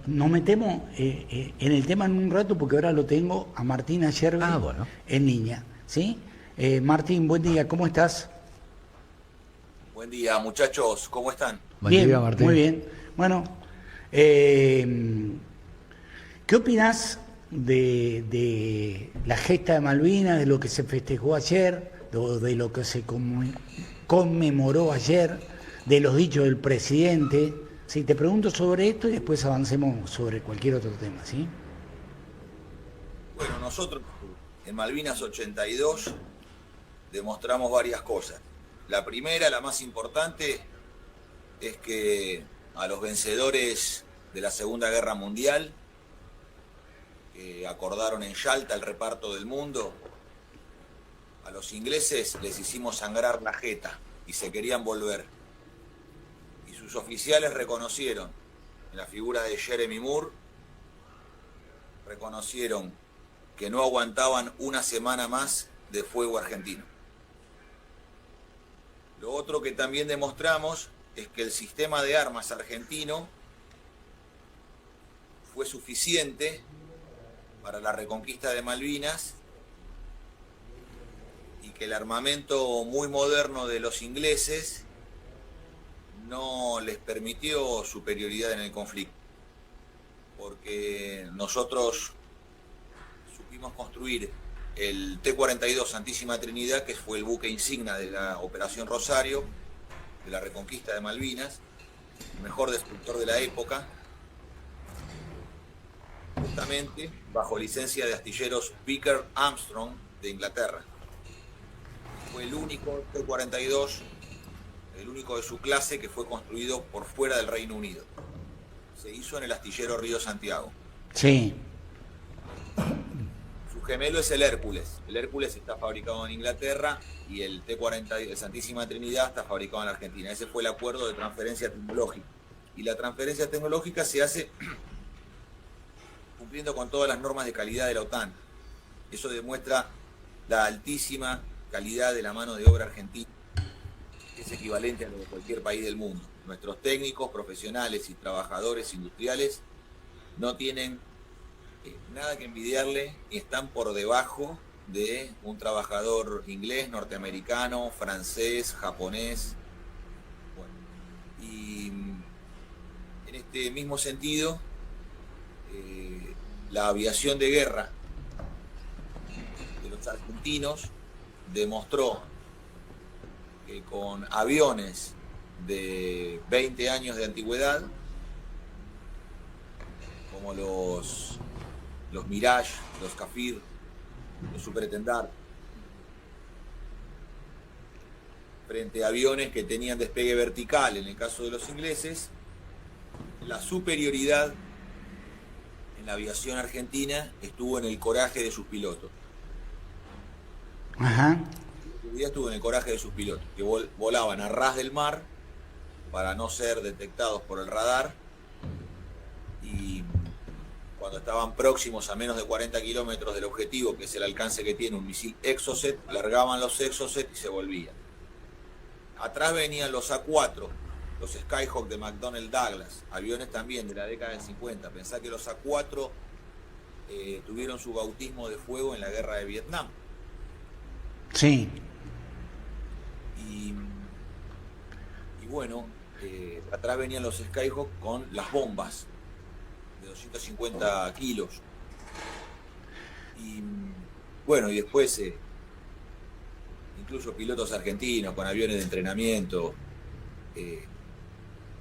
nos metemos en el tema en un rato porque ahora lo tengo a Martín Ayerbe Bueno. en línea, ¿sí? Martín, buen día, ¿cómo estás? Buen día, muchachos, ¿cómo están? Buen Bien, día, Martín. muy bien. Bueno, eh, ¿qué opinás de la gesta de Malvinas, de lo que se festejó ayer, de lo que se conmemoró ayer, de los dichos del presidente? Sí, te pregunto sobre esto y después avancemos sobre cualquier otro tema, ¿sí? Bueno, nosotros en Malvinas 82 demostramos varias cosas. La primera, la más importante, es que a los vencedores de la Segunda Guerra Mundial, que acordaron en Yalta el reparto del mundo, a los ingleses les hicimos sangrar la jeta y se querían volver. Y sus oficiales reconocieron, en la figura de Jeremy Moore, reconocieron que no aguantaban una semana más de fuego argentino. Lo otro que también demostramos es que el sistema de armas argentino fue suficiente para la reconquista de Malvinas y que el armamento muy moderno de los ingleses no les permitió superioridad en el conflicto, porque nosotros supimos construir el T-42 Santísima Trinidad, que fue el buque insignia de la Operación Rosario, de la reconquista de Malvinas, el mejor destructor de la época, justamente bajo licencia de astilleros Vickers Armstrong de Inglaterra. Fue el único T-42, el único de su clase que fue construido por fuera del Reino Unido. Se hizo en el astillero Río Santiago. Sí. Su gemelo es el Hércules. El Hércules está fabricado en Inglaterra y el T-40, el Santísima Trinidad, está fabricado en Argentina. Ese fue el acuerdo de transferencia tecnológica. Y la transferencia tecnológica se hace cumpliendo con todas las normas de calidad de la OTAN. Eso demuestra la altísima calidad de la mano de obra argentina, que es equivalente a lo de cualquier país del mundo. Nuestros técnicos, profesionales y trabajadores industriales no tienen nada que envidiarle y están por debajo de un trabajador inglés, norteamericano, francés, japonés. Bueno, y en este mismo sentido, la aviación de guerra de los argentinos demostró que con aviones de 20 años de antigüedad, como los Mirage, los Kafir, los Superetendard, frente a aviones que tenían despegue vertical, en el caso de los ingleses, la superioridad en la aviación argentina estuvo en el coraje de sus pilotos. Ajá. Estuvo en el coraje de sus pilotos, que volaban a ras del mar para no ser detectados por el radar, y cuando estaban próximos a menos de 40 kilómetros del objetivo, que es el alcance que tiene un misil Exocet, largaban los Exocet y se volvían. Atrás venían los A4, los Skyhawk de McDonnell Douglas, aviones también de la década del 50. Pensá que los A4 tuvieron su bautismo de fuego en la guerra de Vietnam. Sí. Y bueno, atrás venían los Skyhawk con las bombas de 250 kilos. Y bueno, y después incluso pilotos argentinos con aviones de entrenamiento.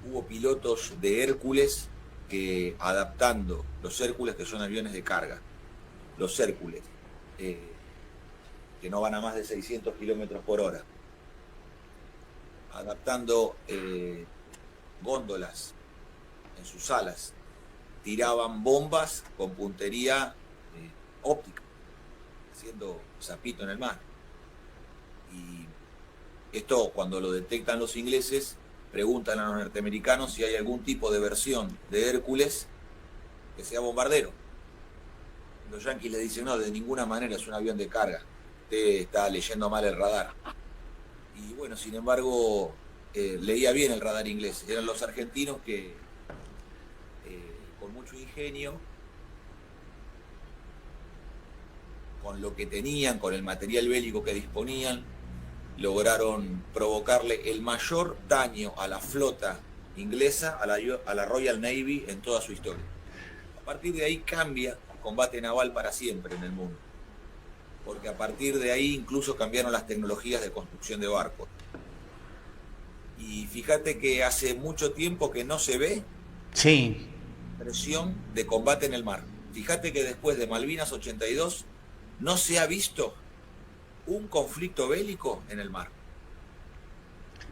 Hubo pilotos de Hércules que, adaptando los Hércules, que son aviones de carga, los Hércules, que no van a más de 600 kilómetros por hora, adaptando góndolas en sus alas, tiraban bombas con puntería óptica, haciendo zapito en el mar. Y esto, cuando lo detectan los ingleses, preguntan a los norteamericanos si hay algún tipo de versión de Hércules que sea bombardero. Los yanquis le dicen, no, de ninguna manera, es un avión de carga, usted está leyendo mal el radar. Y bueno, sin embargo, leía bien el radar inglés. Eran los argentinos que con mucha mucho ingenio, con lo que tenían, con el material bélico que disponían, lograron provocarle el mayor daño a la flota inglesa, a la Royal Navy en toda su historia. A partir de ahí cambia el combate naval para siempre en el mundo, porque a partir de ahí incluso cambiaron las tecnologías de construcción de barcos. Y fíjate que hace mucho tiempo que no se ve Sí. presión de combate en el mar. Fíjate que después de Malvinas 82 no se ha visto un conflicto bélico en el mar.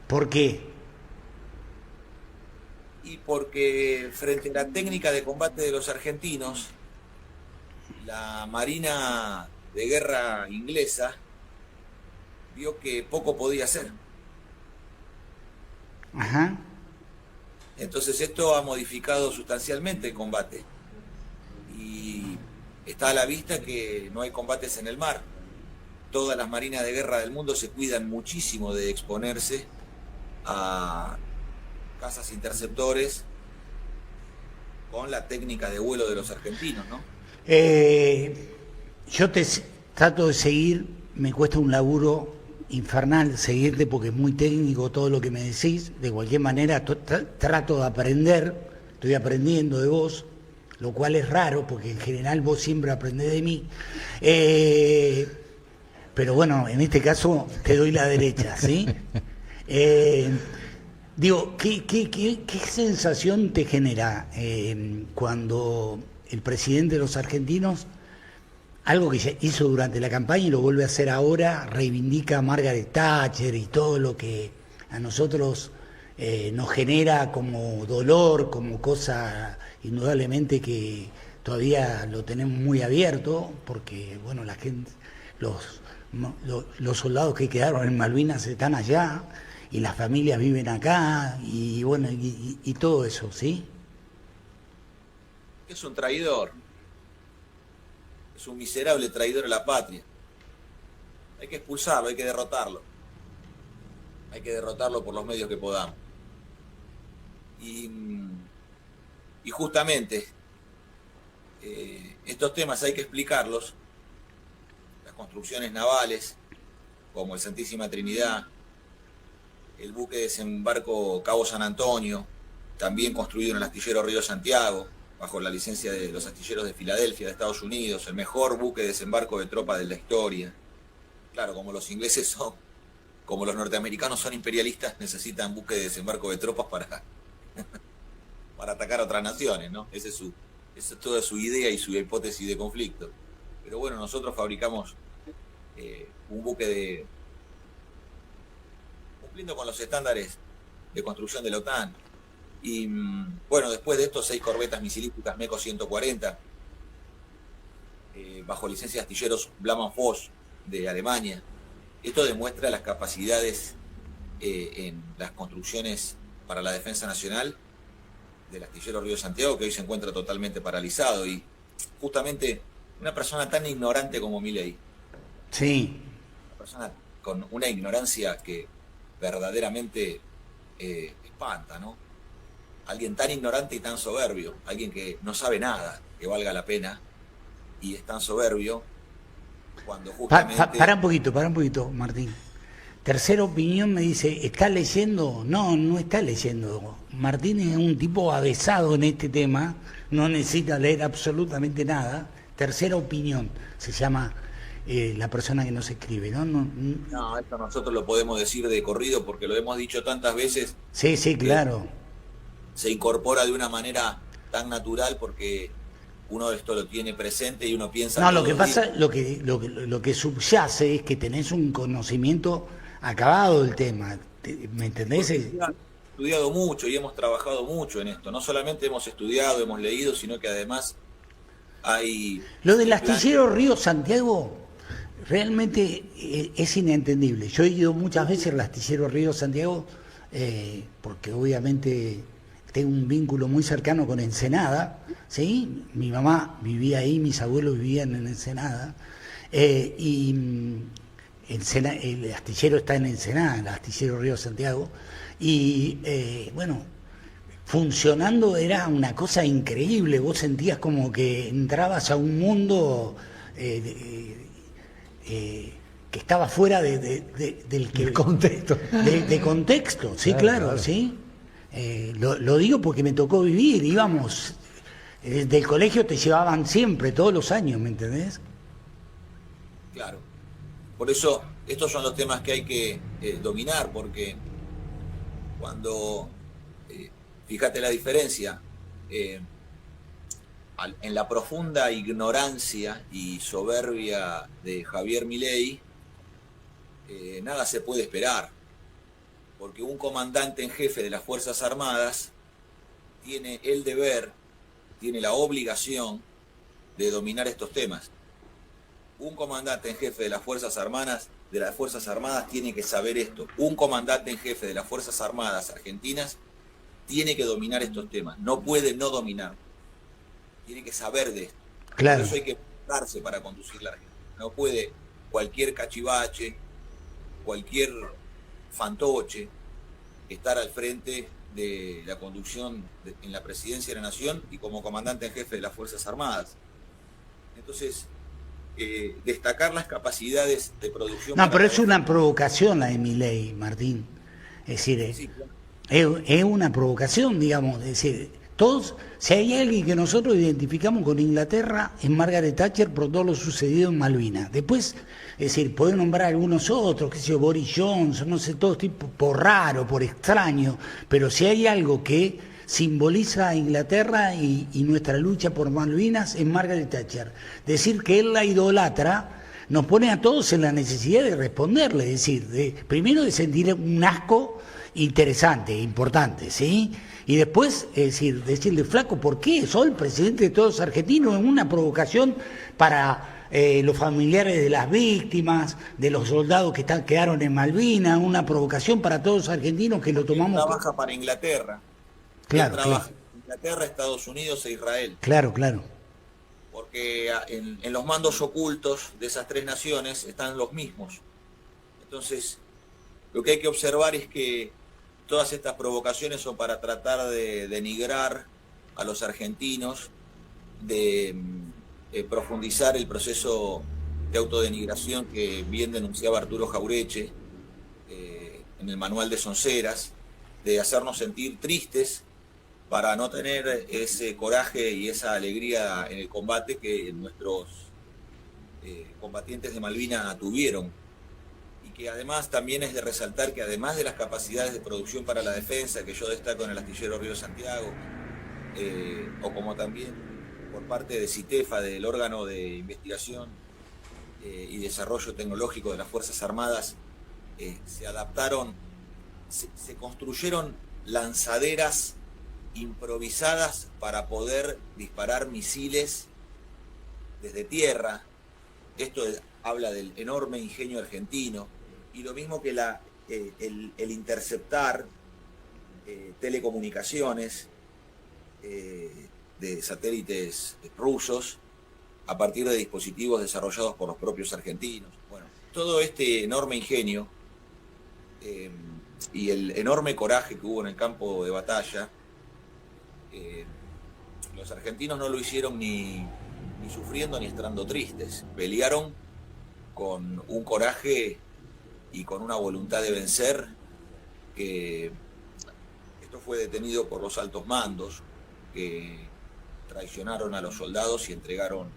¿Por qué? Y porque frente a la técnica de combate de los argentinos, la Marina de Guerra inglesa vio que poco podía hacer. Ajá. Entonces esto ha modificado sustancialmente el combate. Y está a la vista que no hay combates en el mar. Todas las marinas de guerra del mundo se cuidan muchísimo de exponerse a cazas interceptores con la técnica de vuelo de los argentinos, ¿no? Yo trato de seguir, me cuesta un laburo infernal seguirte porque es muy técnico todo lo que me decís. De cualquier manera trato de aprender, estoy aprendiendo de vos, lo cual es raro porque en general vos siempre aprendés de mí. Pero bueno, en este caso te doy la derecha, ¿sí? Digo, ¿qué sensación te genera cuando el presidente de los argentinos, algo que ya hizo durante la campaña y lo vuelve a hacer ahora, reivindica a Margaret Thatcher y todo lo que a nosotros nos genera como dolor, como cosa indudablemente que todavía lo tenemos muy abierto, porque bueno, la gente, los soldados que quedaron en Malvinas están allá y las familias viven acá y bueno, y todo eso, ¿sí? Es un traidor. Es un miserable traidor a la patria. Hay que expulsarlo, hay que derrotarlo. Hay que derrotarlo por los medios que podamos. Y justamente estos temas hay que explicarlos. Las construcciones navales, como el Santísima Trinidad, el buque de desembarco Cabo San Antonio, también construido en el astillero Río Santiago, bajo la licencia de los astilleros de Filadelfia, de Estados Unidos, el mejor buque de desembarco de tropas de la historia. Claro, como los ingleses son, como los norteamericanos son imperialistas, necesitan buque de desembarco de tropas para atacar a otras naciones, ¿no? Esa es toda su idea y su hipótesis de conflicto. Pero bueno, nosotros fabricamos un buque cumpliendo con los estándares de construcción de la OTAN. Y bueno, después de estos 6 corbetas misilísticas MECO 140, bajo licencia de astilleros Blahmann-Voss de Alemania, esto demuestra las capacidades en las construcciones para la defensa nacional del astillero Río Santiago, que hoy se encuentra totalmente paralizado. Y justamente una persona tan ignorante como Milei, Sí. una persona con una ignorancia que verdaderamente espanta, ¿no? Alguien tan ignorante y tan soberbio, alguien que no sabe nada que valga la pena y es tan soberbio cuando justamente... Para un poquito, Martín. Tercera opinión me dice, ¿está leyendo? No, no está leyendo. Martín es un tipo avesado en este tema, no necesita leer absolutamente nada. Tercera opinión se llama la persona que nos escribe, ¿no? No, esto nosotros lo podemos decir de corrido porque lo hemos dicho tantas veces. Sí, claro. Se incorpora de una manera tan natural porque uno esto lo tiene presente y uno piensa... No, lo que pasa, lo que subyace es que tenés un conocimiento acabado del tema, ¿me entendés? Hemos estudiado mucho y hemos trabajado mucho en esto. No solamente hemos estudiado, hemos leído, sino que además hay... Lo del astillero Río Santiago realmente es inentendible. Yo he ido muchas veces al astillero Río Santiago porque obviamente tengo un vínculo muy cercano con Ensenada, ¿sí? Mi mamá vivía ahí, mis abuelos vivían en Ensenada, y el astillero está en Ensenada, el astillero Río Santiago, y bueno, funcionando era una cosa increíble. Vos sentías como que entrabas a un mundo que estaba fuera del contexto. De contexto, sí, claro. Sí. Lo digo porque me tocó vivir, íbamos, del colegio te llevaban siempre, todos los años, ¿me entendés? Claro. Por eso, estos son los temas que hay que dominar, porque cuando, fíjate la diferencia, en la profunda ignorancia y soberbia de Javier Milei, nada se puede esperar, porque un comandante en jefe de las Fuerzas Armadas tiene el deber, tiene la obligación de dominar estos temas. Un comandante en jefe de las Fuerzas Armadas tiene que saber esto. Un comandante en jefe de las Fuerzas Armadas argentinas tiene que dominar estos temas. No puede no dominar. Tiene que saber de esto. Claro. Por eso hay que prepararse para conducir la Argentina. No puede cualquier cachivache, cualquier fantoche estar al frente de la conducción en la presidencia de la Nación y como comandante en jefe de las Fuerzas Armadas. Entonces, destacar las capacidades de producción. No, pero es una provocación la de Milei, Martín. Es decir, sí, claro. es una provocación, digamos. Es decir, todos, si hay alguien que nosotros identificamos con Inglaterra, es Margaret Thatcher por todo lo sucedido en Malvinas. Después, es decir, pueden nombrar algunos otros, qué sé yo, Boris Johnson, no sé, todos tipos, por raro, por extraño, pero si hay algo que simboliza a Inglaterra y nuestra lucha por Malvinas es Margaret Thatcher. Decir que él la idolatra nos pone a todos en la necesidad de responderle, es decir, primero de sentir un asco interesante, importante, ¿sí? Y después, es decir, decirle, flaco, ¿por qué? Soy el presidente de todos los argentinos, en una provocación para los familiares de las víctimas, de los soldados que quedaron en Malvinas, una provocación para todos los argentinos que lo tomamos. Él trabaja para Inglaterra. Claro, trabaja claro. en Inglaterra, Estados Unidos e Israel. Claro, claro. Porque en los mandos ocultos de esas tres naciones están los mismos. Entonces, lo que hay que observar es que todas estas provocaciones son para tratar de denigrar a los argentinos, de profundizar el proceso de autodenigración que bien denunciaba Arturo Jaureche en el manual de Sonceras, de hacernos sentir tristes para no tener ese coraje y esa alegría en el combate que nuestros combatientes de Malvinas tuvieron. Y que además también es de resaltar que además de las capacidades de producción para la defensa, que yo destaco en el astillero Río Santiago, o como también por parte de CITEFA, del órgano de investigación y desarrollo tecnológico de las Fuerzas Armadas, se adaptaron, se construyeron lanzaderas improvisadas para poder disparar misiles desde tierra. Esto habla del enorme ingenio argentino, y lo mismo que el interceptar telecomunicaciones de satélites rusos a partir de dispositivos desarrollados por los propios argentinos. Bueno, todo este enorme ingenio y el enorme coraje que hubo en el campo de batalla, los argentinos no lo hicieron ni sufriendo ni estando tristes. Pelearon con un coraje y con una voluntad de vencer, que esto fue detenido por los altos mandos que traicionaron a los soldados y entregaron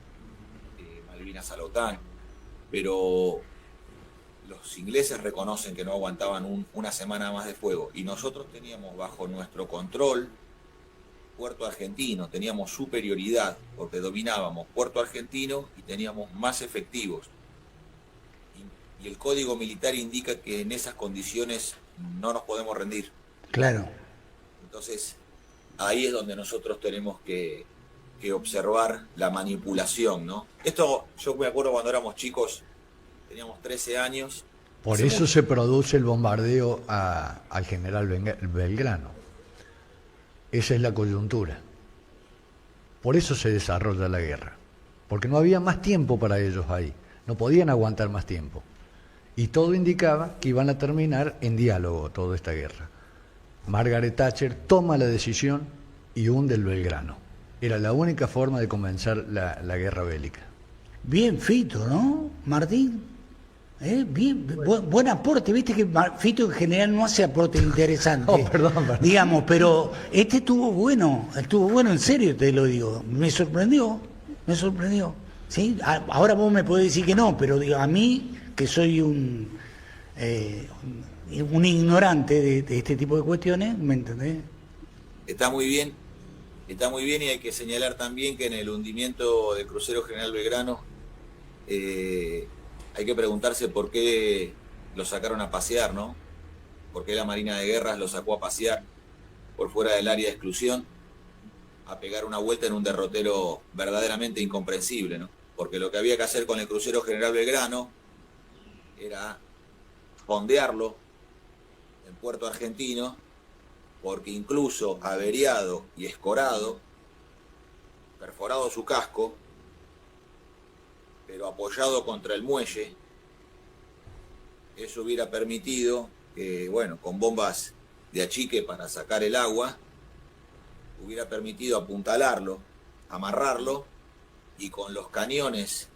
Malvinas a la OTAN. Pero los ingleses reconocen que no aguantaban una semana más de fuego, y nosotros teníamos bajo nuestro control Puerto Argentino, teníamos superioridad porque dominábamos Puerto Argentino y teníamos más efectivos. Y el código militar indica que en esas condiciones no nos podemos rendir. Claro. Entonces, ahí es donde nosotros tenemos que observar la manipulación, ¿no? Esto, yo me acuerdo cuando éramos chicos, teníamos 13 años. Por eso se produce el bombardeo al general Belgrano. Esa es la coyuntura. Por eso se desarrolla la guerra. Porque no había más tiempo para ellos ahí. No podían aguantar más tiempo. Y todo indicaba que iban a terminar en diálogo toda esta guerra. Margaret Thatcher toma la decisión y hunde el Belgrano. Era la única forma de comenzar la guerra bélica. Bien, Fito, ¿no, Martín? Bien, buen aporte. Viste que Fito en general no hace aportes interesantes. Oh, perdón. Digamos, pero este estuvo bueno, en serio te lo digo. Me sorprendió. ¿Sí? Ahora vos me podés decir que no, pero digo, a mí, que soy un ignorante de este tipo de cuestiones, ¿me entendés? Está muy bien y hay que señalar también que en el hundimiento del crucero General Belgrano hay que preguntarse por qué lo sacaron a pasear, ¿no? ¿Por qué la Marina de Guerras lo sacó a pasear por fuera del área de exclusión a pegar una vuelta en un derrotero verdaderamente incomprensible, ¿no? Porque lo que había que hacer con el crucero General Belgrano era fondearlo en puerto argentino, porque incluso averiado y escorado, perforado su casco, pero apoyado contra el muelle, eso hubiera permitido que, bueno, con bombas de achique para sacar el agua, hubiera permitido apuntalarlo, amarrarlo, y con los cañones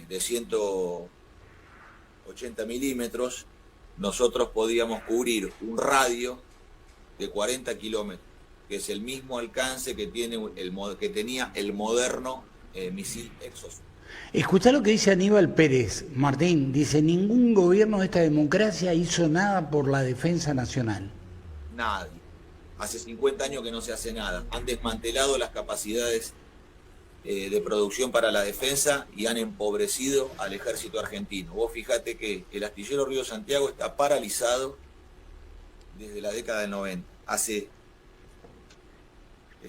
de 180 milímetros, nosotros podíamos cubrir un radio de 40 kilómetros, que es el mismo alcance que tenía el moderno misil Exocet. Escuchá lo que dice Aníbal Pérez, Martín. Dice, ningún gobierno de esta democracia hizo nada por la defensa nacional. Nadie. Hace 50 años que no se hace nada. Han desmantelado las capacidades de producción para la defensa y han empobrecido al ejército argentino. Vos fijate que el astillero Río Santiago está paralizado desde la década del 90. Hace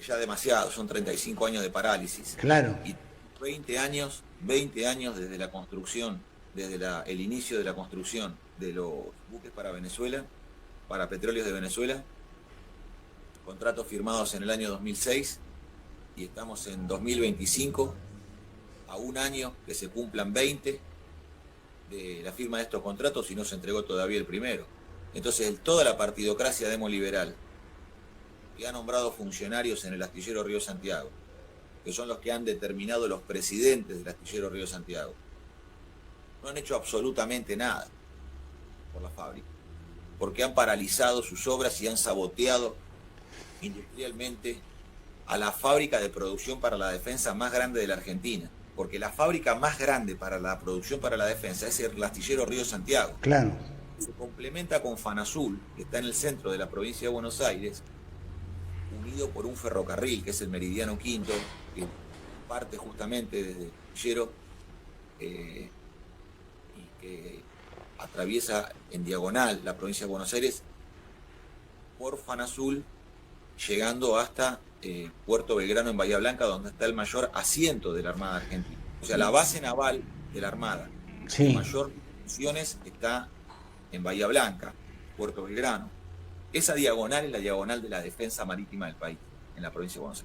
ya demasiado, son 35 años de parálisis. Claro. Y 20 años desde la construcción, desde el inicio de la construcción de los buques para Venezuela, para Petróleos de Venezuela, contratos firmados en el año 2006, y estamos en 2025, a un año que se cumplan 20 de la firma de estos contratos y no se entregó todavía el primero. Entonces, toda la partidocracia demoliberal que ha nombrado funcionarios en el astillero Río Santiago, que son los que han determinado los presidentes del astillero Río Santiago, no han hecho absolutamente nada por la fábrica, porque han paralizado sus obras y han saboteado industrialmente a la fábrica de producción para la defensa más grande de la Argentina, porque la fábrica más grande para la producción para la defensa es el astillero Río Santiago. Claro. Se complementa con Fanazul, que está en el centro de la provincia de Buenos Aires, unido por un ferrocarril, que es el Meridiano Quinto, que parte justamente desde el astillero y que atraviesa en diagonal la provincia de Buenos Aires por Fanazul, llegando hasta Puerto Belgrano en Bahía Blanca, donde está el mayor asiento de la Armada Argentina. O sea, la base naval de la Armada, sí, de mayor funciones, está en Bahía Blanca, Puerto Belgrano. Esa diagonal es la diagonal de la defensa marítima del país, en la provincia de Buenos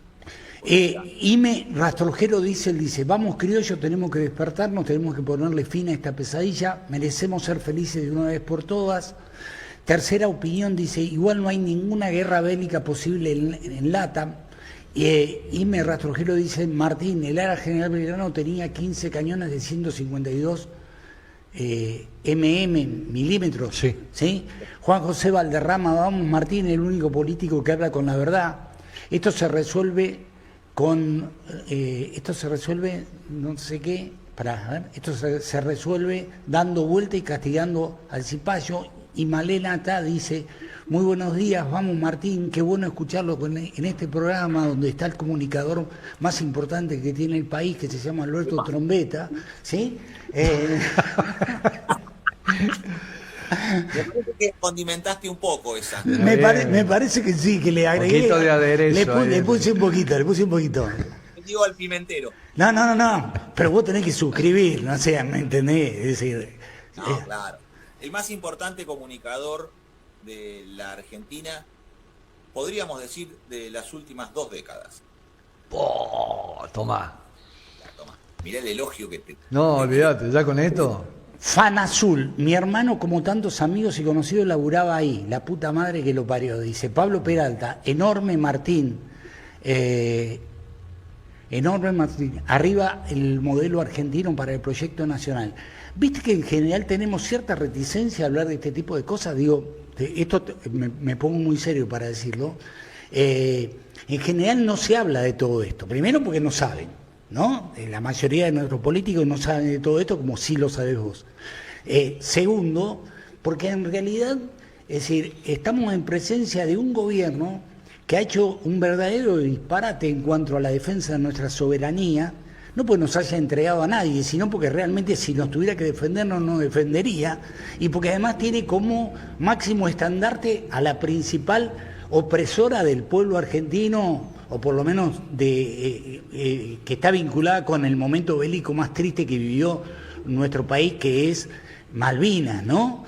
Aires. Ime Rastrojero dice, vamos criollos, tenemos que despertarnos, tenemos que ponerle fin a esta pesadilla, merecemos ser felices de una vez por todas. Tercera opinión dice, igual no hay ninguna guerra bélica posible en LATAM. Ime Rastrojero dice, Martín, el Ara General Belgrano tenía 15 cañones de 152 milímetros. Sí. ¿Sí? Juan José Valderrama, vamos Martín, el único político que habla con la verdad. Esto se resuelve no sé qué, esto se resuelve dando vuelta y castigando al cipayo. Y Malena Atá dice, muy buenos días, vamos Martín, qué bueno escucharlo en este programa donde está el comunicador más importante que tiene el país, que se llama Alberto Trombetta, ¿sí? Me parece que condimentaste un poco esa. Me parece que sí, que le agregué. Un poquito de aderezo. Le puse un poquito. Te digo al pimentero. No, pero vos tenés que suscribir, no sé, ¿me entendés? Es decir, No, claro. El más importante comunicador de la Argentina, podríamos decir, de las últimas 2 décadas. Oh, tomá. Mirá el elogio que te... No, olvídate, ya con esto. Fan Azul, mi hermano como tantos amigos y conocidos laburaba ahí, la puta madre que lo parió, dice Pablo Peralta, enorme Martín, arriba el modelo argentino para el proyecto nacional. Viste que en general tenemos cierta reticencia a hablar de este tipo de cosas, digo, esto me pongo muy serio para decirlo, en general no se habla de todo esto, primero porque no saben, ¿no? La mayoría de nuestros políticos no saben de todo esto como sí lo sabés vos. Segundo, porque en realidad, es decir, estamos en presencia de un gobierno que ha hecho un verdadero disparate en cuanto a la defensa de nuestra soberanía, no porque nos haya entregado a nadie, sino porque realmente si nos tuviera que defender no nos defendería, y porque además tiene como máximo estandarte a la principal opresora del pueblo argentino, o por lo menos que está vinculada con el momento bélico más triste que vivió nuestro país, que es Malvinas, ¿no?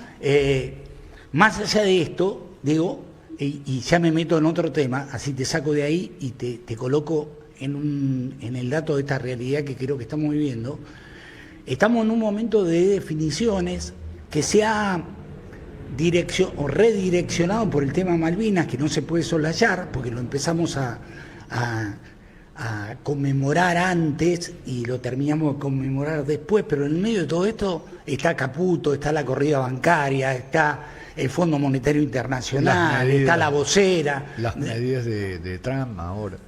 Más allá de esto, digo, y ya me meto en otro tema, así te saco de ahí y te coloco en el dato de esta realidad que creo que estamos viviendo. Estamos en un momento de definiciones que se ha redireccionado por el tema Malvinas, que no se puede soslayar, porque lo empezamos a conmemorar antes y lo terminamos de conmemorar después, pero en medio de todo esto está Caputo, está la corrida bancaria, está el Fondo Monetario Internacional, está la vocera. Las medidas de Trump ahora.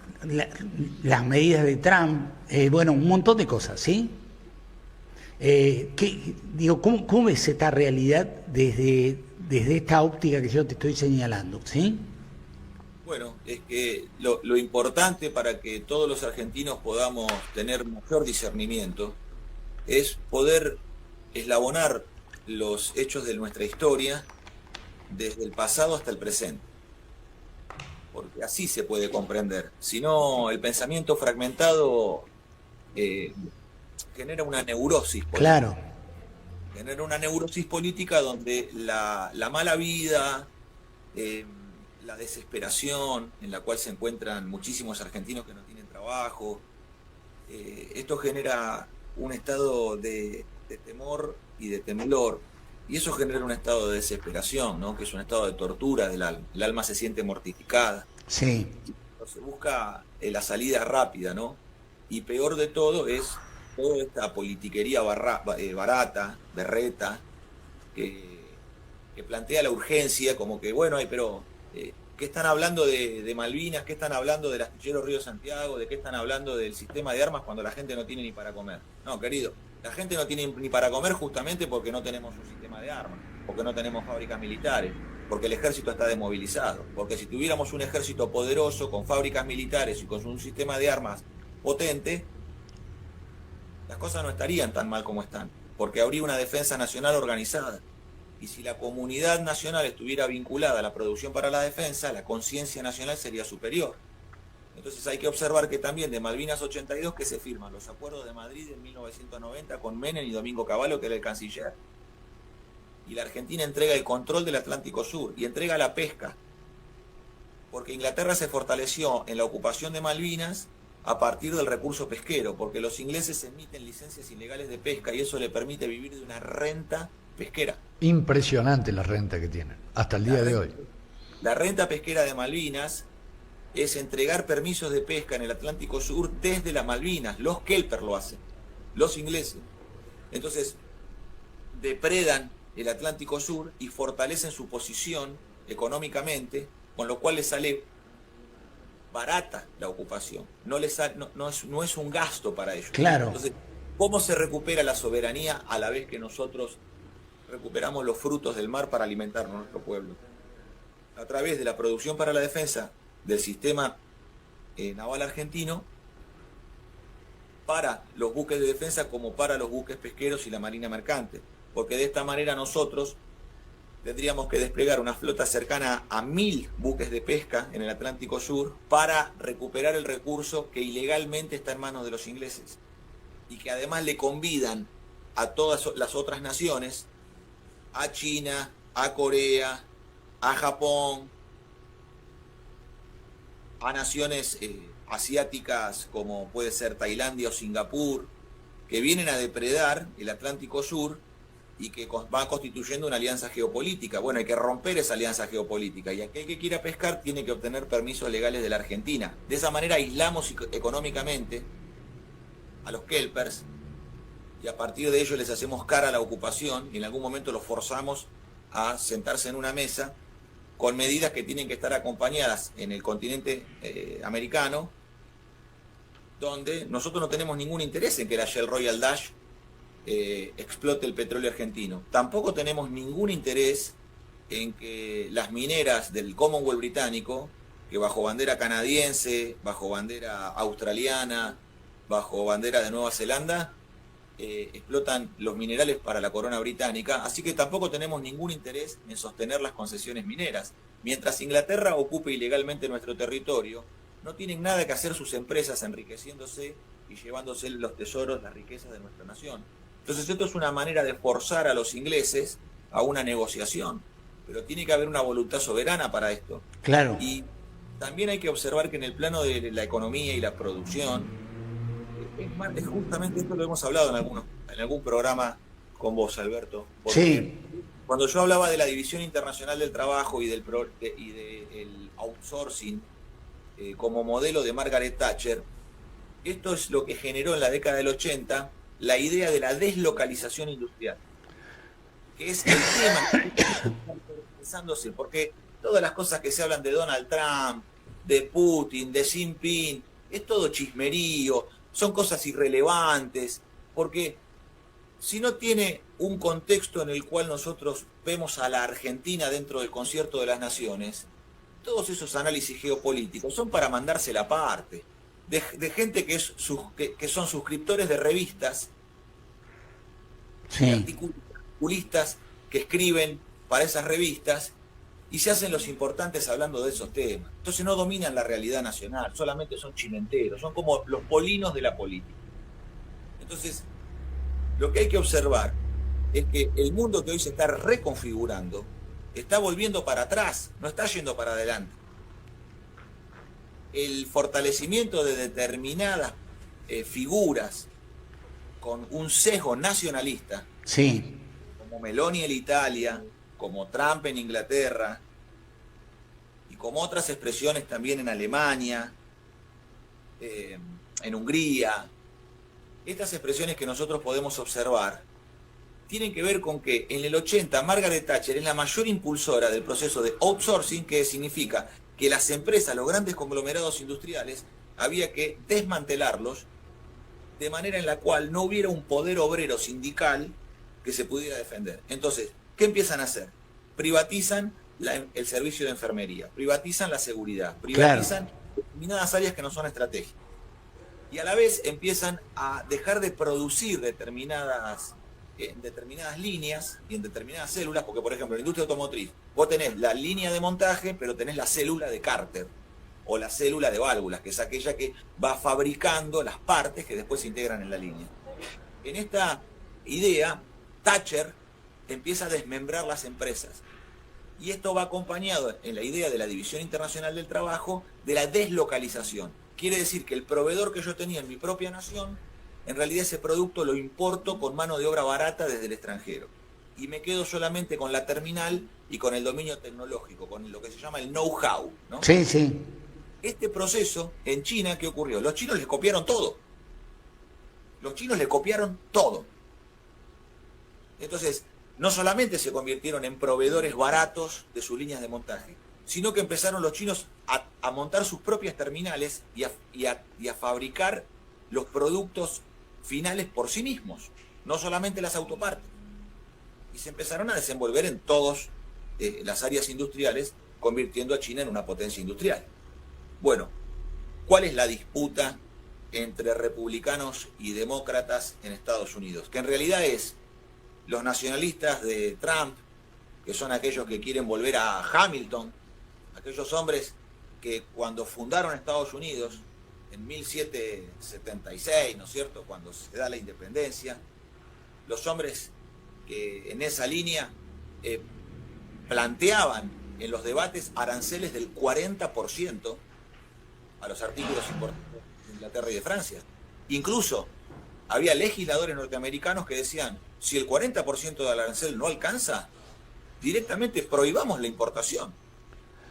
Las medidas de Trump, bueno, un montón de cosas, ¿sí? ¿Cómo ves esta realidad desde esta óptica que yo te estoy señalando, ¿sí? Bueno, es que lo importante para que todos los argentinos podamos tener mayor discernimiento es poder eslabonar los hechos de nuestra historia desde el pasado hasta el presente. Porque así se puede comprender. Si no, el pensamiento fragmentado genera una neurosis política. Claro. Genera una neurosis política donde la mala vida, la desesperación en la cual se encuentran muchísimos argentinos que no tienen trabajo, esto genera un estado de temor y de temblor, y eso genera un estado de desesperación, ¿no? Que es un estado de tortura del alma. El alma se siente mortificada. Sí. Se busca la salida rápida, ¿no? Y peor de todo es toda esta politiquería barata, berreta, que plantea la urgencia como que, bueno, pero ¿qué están hablando de Malvinas? ¿Qué están hablando del astillero Río Santiago? ¿De qué están hablando del sistema de armas cuando la gente no tiene ni para comer? No, querido, la gente no tiene ni para comer justamente porque no tenemos un sistema de armas, porque no tenemos fábricas militares, porque el ejército está desmovilizado, porque si tuviéramos un ejército poderoso con fábricas militares y con un sistema de armas potente, las cosas no estarían tan mal como están, porque habría una defensa nacional organizada. Y si la comunidad nacional estuviera vinculada a la producción para la defensa, la conciencia nacional sería superior. Entonces hay que observar que también de Malvinas 82 que se firman los acuerdos de Madrid en 1990 con Menem y Domingo Cavallo, que era el canciller. Y la Argentina entrega el control del Atlántico Sur y entrega la pesca. Porque Inglaterra se fortaleció en la ocupación de Malvinas a partir del recurso pesquero, porque los ingleses emiten licencias ilegales de pesca y eso le permite vivir de una renta pesquera. Impresionante la renta que tienen, hasta el día de hoy. La renta pesquera de Malvinas es entregar permisos de pesca en el Atlántico Sur desde las Malvinas. Los Kelper lo hacen, los ingleses. Entonces, depredan el Atlántico Sur y fortalecen su posición económicamente, con lo cual les sale barata la ocupación. No es un gasto para ellos. Claro. Entonces, ¿cómo se recupera la soberanía a la vez que nosotros recuperamos los frutos del mar para alimentar a nuestro pueblo? A través de la producción para la defensa del sistema naval argentino para los buques de defensa como para los buques pesqueros y la marina mercante, porque de esta manera nosotros tendríamos que desplegar una flota cercana a 1000 buques de pesca en el Atlántico Sur para recuperar el recurso que ilegalmente está en manos de los ingleses y que además le convidan a todas las otras naciones, a China, a Corea, a Japón, a naciones asiáticas como puede ser Tailandia o Singapur, que vienen a depredar el Atlántico Sur y que va constituyendo una alianza geopolítica. Bueno, hay que romper esa alianza geopolítica y aquel que quiera pescar tiene que obtener permisos legales de la Argentina. De esa manera aislamos económicamente a los kelpers y a partir de ello les hacemos cara a la ocupación y en algún momento los forzamos a sentarse en una mesa con medidas que tienen que estar acompañadas en el continente americano, donde nosotros no tenemos ningún interés en que la Shell Royal Dutch explote el petróleo argentino. Tampoco tenemos ningún interés en que las mineras del Commonwealth británico, que bajo bandera canadiense, bajo bandera australiana, bajo bandera de Nueva Zelanda, explotan los minerales para la corona británica, así que tampoco tenemos ningún interés en sostener las concesiones mineras. Mientras Inglaterra ocupe ilegalmente nuestro territorio, no tienen nada que hacer sus empresas enriqueciéndose y llevándose los tesoros, las riquezas de nuestra nación. Entonces esto es una manera de forzar a los ingleses a una negociación, pero tiene que haber una voluntad soberana para esto. Claro. Y también hay que observar que en el plano de la economía y la producción, es justamente esto lo hemos hablado en algún programa con vos, Alberto. Sí. Cuando yo hablaba de la División Internacional del Trabajo y del outsourcing como modelo de Margaret Thatcher, esto es lo que generó en la década del 80 la idea de la deslocalización industrial, que es el tema que está pensándose, porque todas las cosas que se hablan de Donald Trump, de Putin, de Xi Jinping, es todo chismerío, son cosas irrelevantes, porque si no tiene un contexto en el cual nosotros vemos a la Argentina dentro del concierto de las naciones, todos esos análisis geopolíticos son para mandársela aparte, de gente que son suscriptores de revistas, Sí. de articulistas que escriben para esas revistas y se hacen los importantes hablando de esos temas. Entonces no dominan la realidad nacional, solamente son chimenteros, son como los polinos de la política. Entonces, lo que hay que observar es que el mundo que hoy se está reconfigurando está volviendo para atrás, no está yendo para adelante. El fortalecimiento de determinadas figuras con un sesgo nacionalista, Sí. como Meloni en Italia, como Trump en Inglaterra, y como otras expresiones también en Alemania, en Hungría, estas expresiones que nosotros podemos observar tienen que ver con que en el 80 Margaret Thatcher es la mayor impulsora del proceso de outsourcing, que significa que las empresas, los grandes conglomerados industriales, había que desmantelarlos de manera en la cual no hubiera un poder obrero sindical que se pudiera defender. Entonces, ¿qué empiezan a hacer? Privatizan el servicio de enfermería, privatizan la seguridad, privatizan determinadas áreas que no son estratégicas. Y a la vez empiezan a dejar de producir en determinadas líneas y en determinadas células, porque por ejemplo en la industria automotriz, vos tenés la línea de montaje, pero tenés la célula de cárter, o la célula de válvulas, que es aquella que va fabricando las partes que después se integran en la línea. En esta idea, Thatcher empieza a desmembrar las empresas. Y esto va acompañado en la idea de la División Internacional del Trabajo de la deslocalización. Quiere decir que el proveedor que yo tenía en mi propia nación, en realidad ese producto lo importo con mano de obra barata desde el extranjero. Y me quedo solamente con la terminal y con el dominio tecnológico, con lo que se llama el know-how, ¿no? Sí, sí. Este proceso en China, ¿qué ocurrió? Los chinos les copiaron todo. Los chinos le copiaron todo. Entonces, no solamente se convirtieron en proveedores baratos de sus líneas de montaje, sino que empezaron los chinos a montar sus propias terminales y a fabricar los productos finales por sí mismos, no solamente las autopartes. Y se empezaron a desenvolver en todas las áreas industriales, convirtiendo a China en una potencia industrial. Bueno, ¿cuál es la disputa entre republicanos y demócratas en Estados Unidos? Que en realidad es los nacionalistas de Trump, que son aquellos que quieren volver a Hamilton, aquellos hombres que cuando fundaron Estados Unidos, en 1776, ¿no es cierto?, cuando se da la independencia, los hombres que en esa línea planteaban en los debates aranceles del 40% a los artículos importantes de Inglaterra y de Francia. Incluso había legisladores norteamericanos que decían, si el 40% del arancel no alcanza, directamente prohibamos la importación.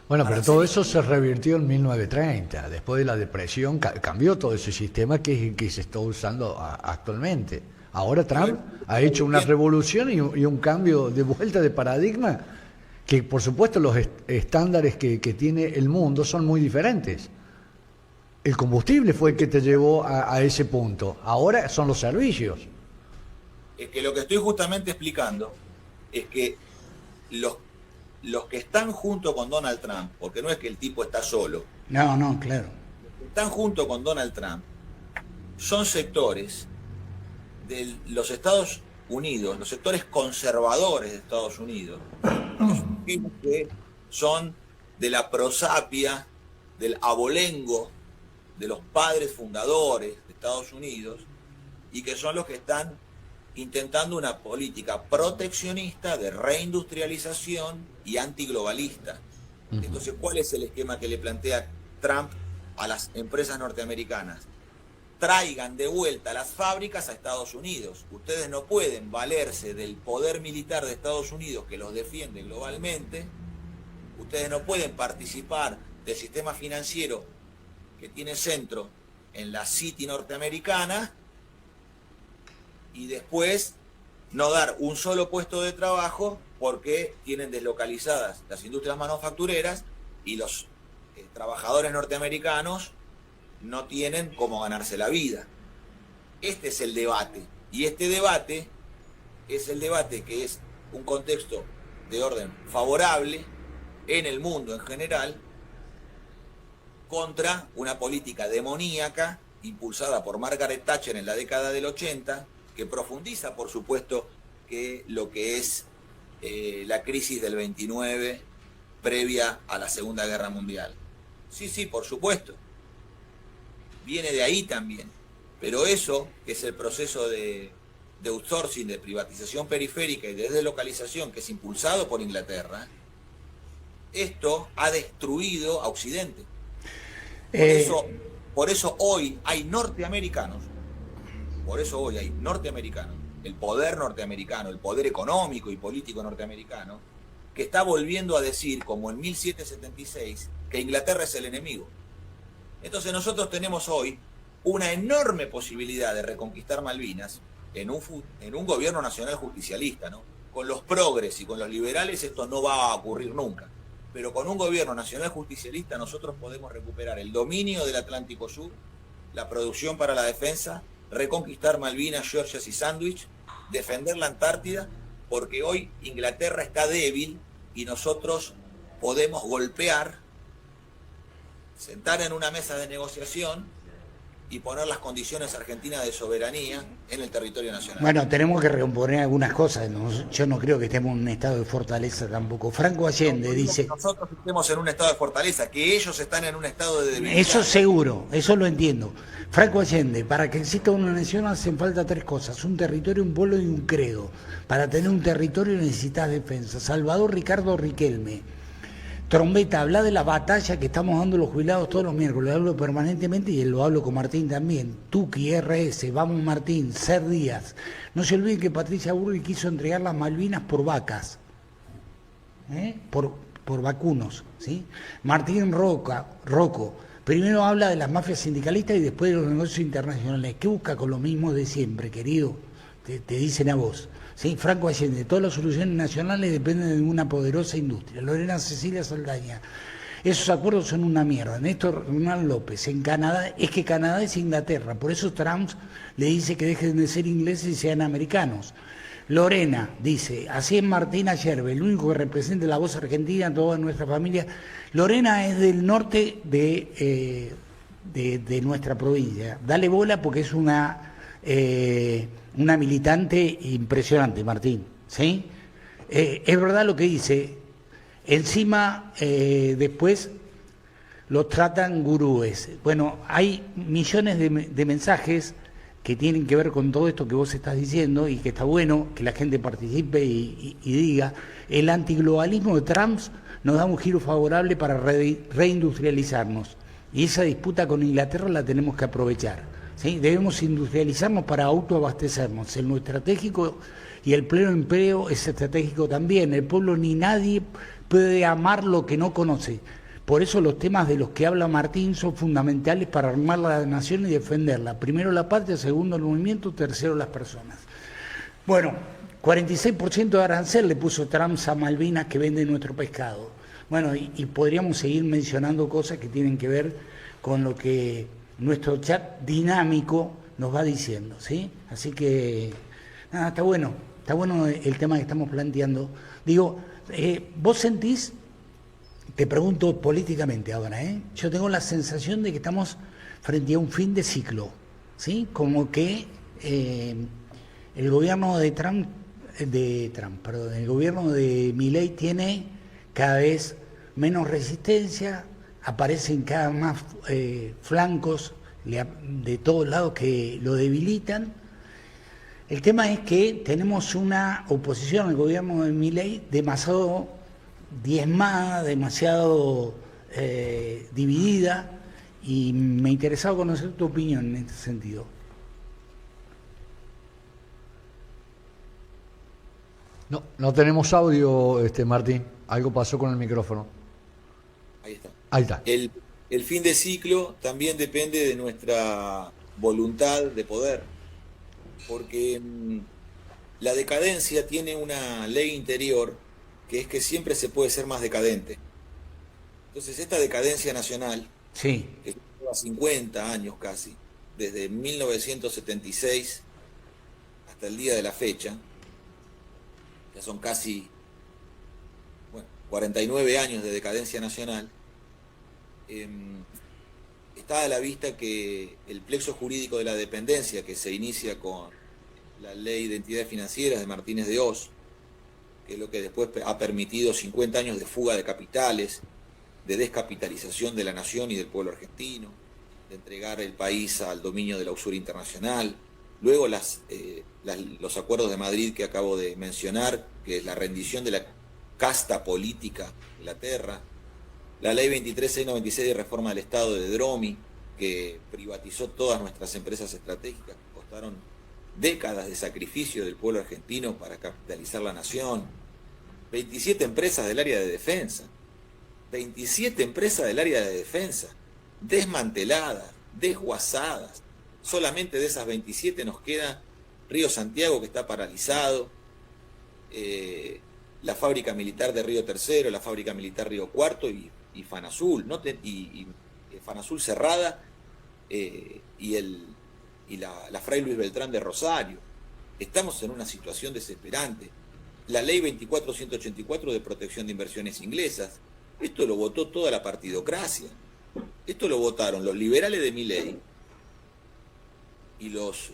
Bueno, pero todo eso se revirtió en 1930. Después de la depresión cambió todo ese sistema que se está usando actualmente. Ahora Trump ha hecho una revolución y un cambio de vuelta de paradigma que, por supuesto, los estándares que tiene el mundo son muy diferentes. El combustible fue el que te llevó a ese punto. Ahora son los servicios. Es que lo que estoy justamente explicando es que los que están junto con Donald Trump, porque no es que el tipo está solo. No, claro. Los que están junto con Donald Trump son sectores de los Estados Unidos, los sectores conservadores de Estados Unidos, que son de la prosapia, del abolengo, de los padres fundadores de Estados Unidos, y que son los que están intentando una política proteccionista de reindustrialización y antiglobalista. Entonces, ¿cuál es el esquema que le plantea Trump a las empresas norteamericanas? Traigan de vuelta las fábricas a Estados Unidos. Ustedes no pueden valerse del poder militar de Estados Unidos que los defiende globalmente. Ustedes no pueden participar del sistema financiero que tiene centro en la City norteamericana y después no dar un solo puesto de trabajo porque tienen deslocalizadas las industrias manufactureras y los trabajadores norteamericanos no tienen cómo ganarse la vida. Este es el debate. Y este debate es el debate que es un contexto de orden favorable en el mundo en general contra una política demoníaca impulsada por Margaret Thatcher en la década del 80, que profundiza, por supuesto, que lo que es la crisis del 29 previa a la Segunda Guerra Mundial. Sí, por supuesto. Viene de ahí también. Pero eso, que es el proceso de outsourcing, de privatización periférica y de deslocalización que es impulsado por Inglaterra, esto ha destruido a Occidente. Por eso hoy hay norteamericanos, el poder norteamericano, el poder económico y político norteamericano, que está volviendo a decir, como en 1776, que Inglaterra es el enemigo. Entonces nosotros tenemos hoy una enorme posibilidad de reconquistar Malvinas en un gobierno nacional justicialista, ¿no? Con los progres y con los liberales esto no va a ocurrir nunca. Pero con un gobierno nacional justicialista nosotros podemos recuperar el dominio del Atlántico Sur, la producción para la defensa, reconquistar Malvinas, Georgias y Sandwich, defender la Antártida, porque hoy Inglaterra está débil y nosotros podemos golpear, sentar en una mesa de negociación y poner las condiciones argentinas de soberanía en el territorio nacional. Bueno, tenemos que recomponer algunas cosas. Yo no creo que estemos en un estado de fortaleza tampoco. Franco Allende dice... Que nosotros estemos en un estado de fortaleza, que ellos están en un estado de debilidad. Eso seguro, eso lo entiendo. Franco Allende, para que exista una nación hacen falta tres cosas: un territorio, un pueblo y un credo. Para tener un territorio necesitas defensa. Salvador Ricardo Riquelme. Trombeta, habla de la batalla que estamos dando los jubilados todos los miércoles, lo hablo permanentemente y lo hablo con Martín también. Tuqui, RS, Vamos Martín, Ser Díaz. No se olviden que Patricia Burri quiso entregar las Malvinas por vacas, por vacunos, ¿sí? Martín Rocco, primero habla de las mafias sindicalistas y después de los negocios internacionales. ¿Qué busca con lo mismo de siempre, querido? Te dicen a vos. Sí, Franco Allende, todas las soluciones nacionales dependen de una poderosa industria. Lorena Cecilia Saldaña, esos acuerdos son una mierda. Néstor Hernán López, en Canadá, es que Canadá es Inglaterra, por eso Trump le dice que dejen de ser ingleses y sean americanos. Lorena dice, así es Martina Yerbe, el único que representa la voz argentina en toda nuestra familia. Lorena es del norte de nuestra provincia. Dale bola porque es una militante impresionante, Martín, ¿sí? Es verdad lo que dice. Encima, después los tratan gurúes. Bueno, hay millones de mensajes que tienen que ver con todo esto que vos estás diciendo y que está bueno que la gente participe y diga. El antiglobalismo de Trump nos da un giro favorable para reindustrializarnos y esa disputa con Inglaterra la tenemos que aprovechar. ¿sí? Debemos industrializarnos para autoabastecernos. El no estratégico y el pleno empleo es estratégico también. El pueblo ni nadie puede amar lo que no conoce. Por eso los temas de los que habla Martín son fundamentales para armar la nación y defenderla. Primero la patria, segundo el movimiento, tercero las personas. Bueno, 46% de arancel le puso Trump a Malvinas que vende nuestro pescado. Bueno, y podríamos seguir mencionando cosas que tienen que ver con lo que nuestro chat dinámico nos va diciendo, ¿sí? Así que, nada, está bueno el tema que estamos planteando. Digo, vos sentís, te pregunto políticamente ahora, yo tengo la sensación de que estamos frente a un fin de ciclo, ¿sí? Como que el gobierno de Trump, el gobierno de Milei tiene cada vez menos resistencia, aparecen cada vez más flancos de todos lados que lo debilitan. El tema es que tenemos una oposición al gobierno de Milei demasiado diezmada, demasiado dividida, y me interesaba conocer tu opinión en este sentido. No tenemos audio, Martín. Algo pasó con el micrófono. Ahí está. Ahí está. El fin de ciclo también depende de nuestra voluntad de poder, porque la decadencia tiene una ley interior que es que siempre se puede ser más decadente. Entonces esta decadencia nacional, sí, que lleva 50 años casi, desde 1976 hasta el día de la fecha, ya son casi 49 años de decadencia nacional, está a la vista que el plexo jurídico de la dependencia, que se inicia con la Ley de Entidades Financieras de Martínez de Hoz, que es lo que después ha permitido 50 años de fuga de capitales, de descapitalización de la nación y del pueblo argentino, de entregar el país al dominio de la usura internacional. Luego los acuerdos de Madrid que acabo de mencionar, que es la rendición de la casta política de Inglaterra, la ley 23696 de reforma del Estado de Dromi, que privatizó todas nuestras empresas estratégicas, que costaron décadas de sacrificio del pueblo argentino para capitalizar la nación. 27 empresas del área de defensa, 27 empresas del área de defensa, desmanteladas, desguazadas. Solamente de esas 27 nos queda Río Santiago, que está paralizado, la fábrica militar de Río Tercero, la fábrica militar Río Cuarto y Fanazul, y Fanazul cerrada, y la Fray Luis Beltrán de Rosario. Estamos en una situación desesperante. La ley 24184 de protección de inversiones inglesas, esto lo votó toda la partidocracia. Esto lo votaron los liberales de Milei y los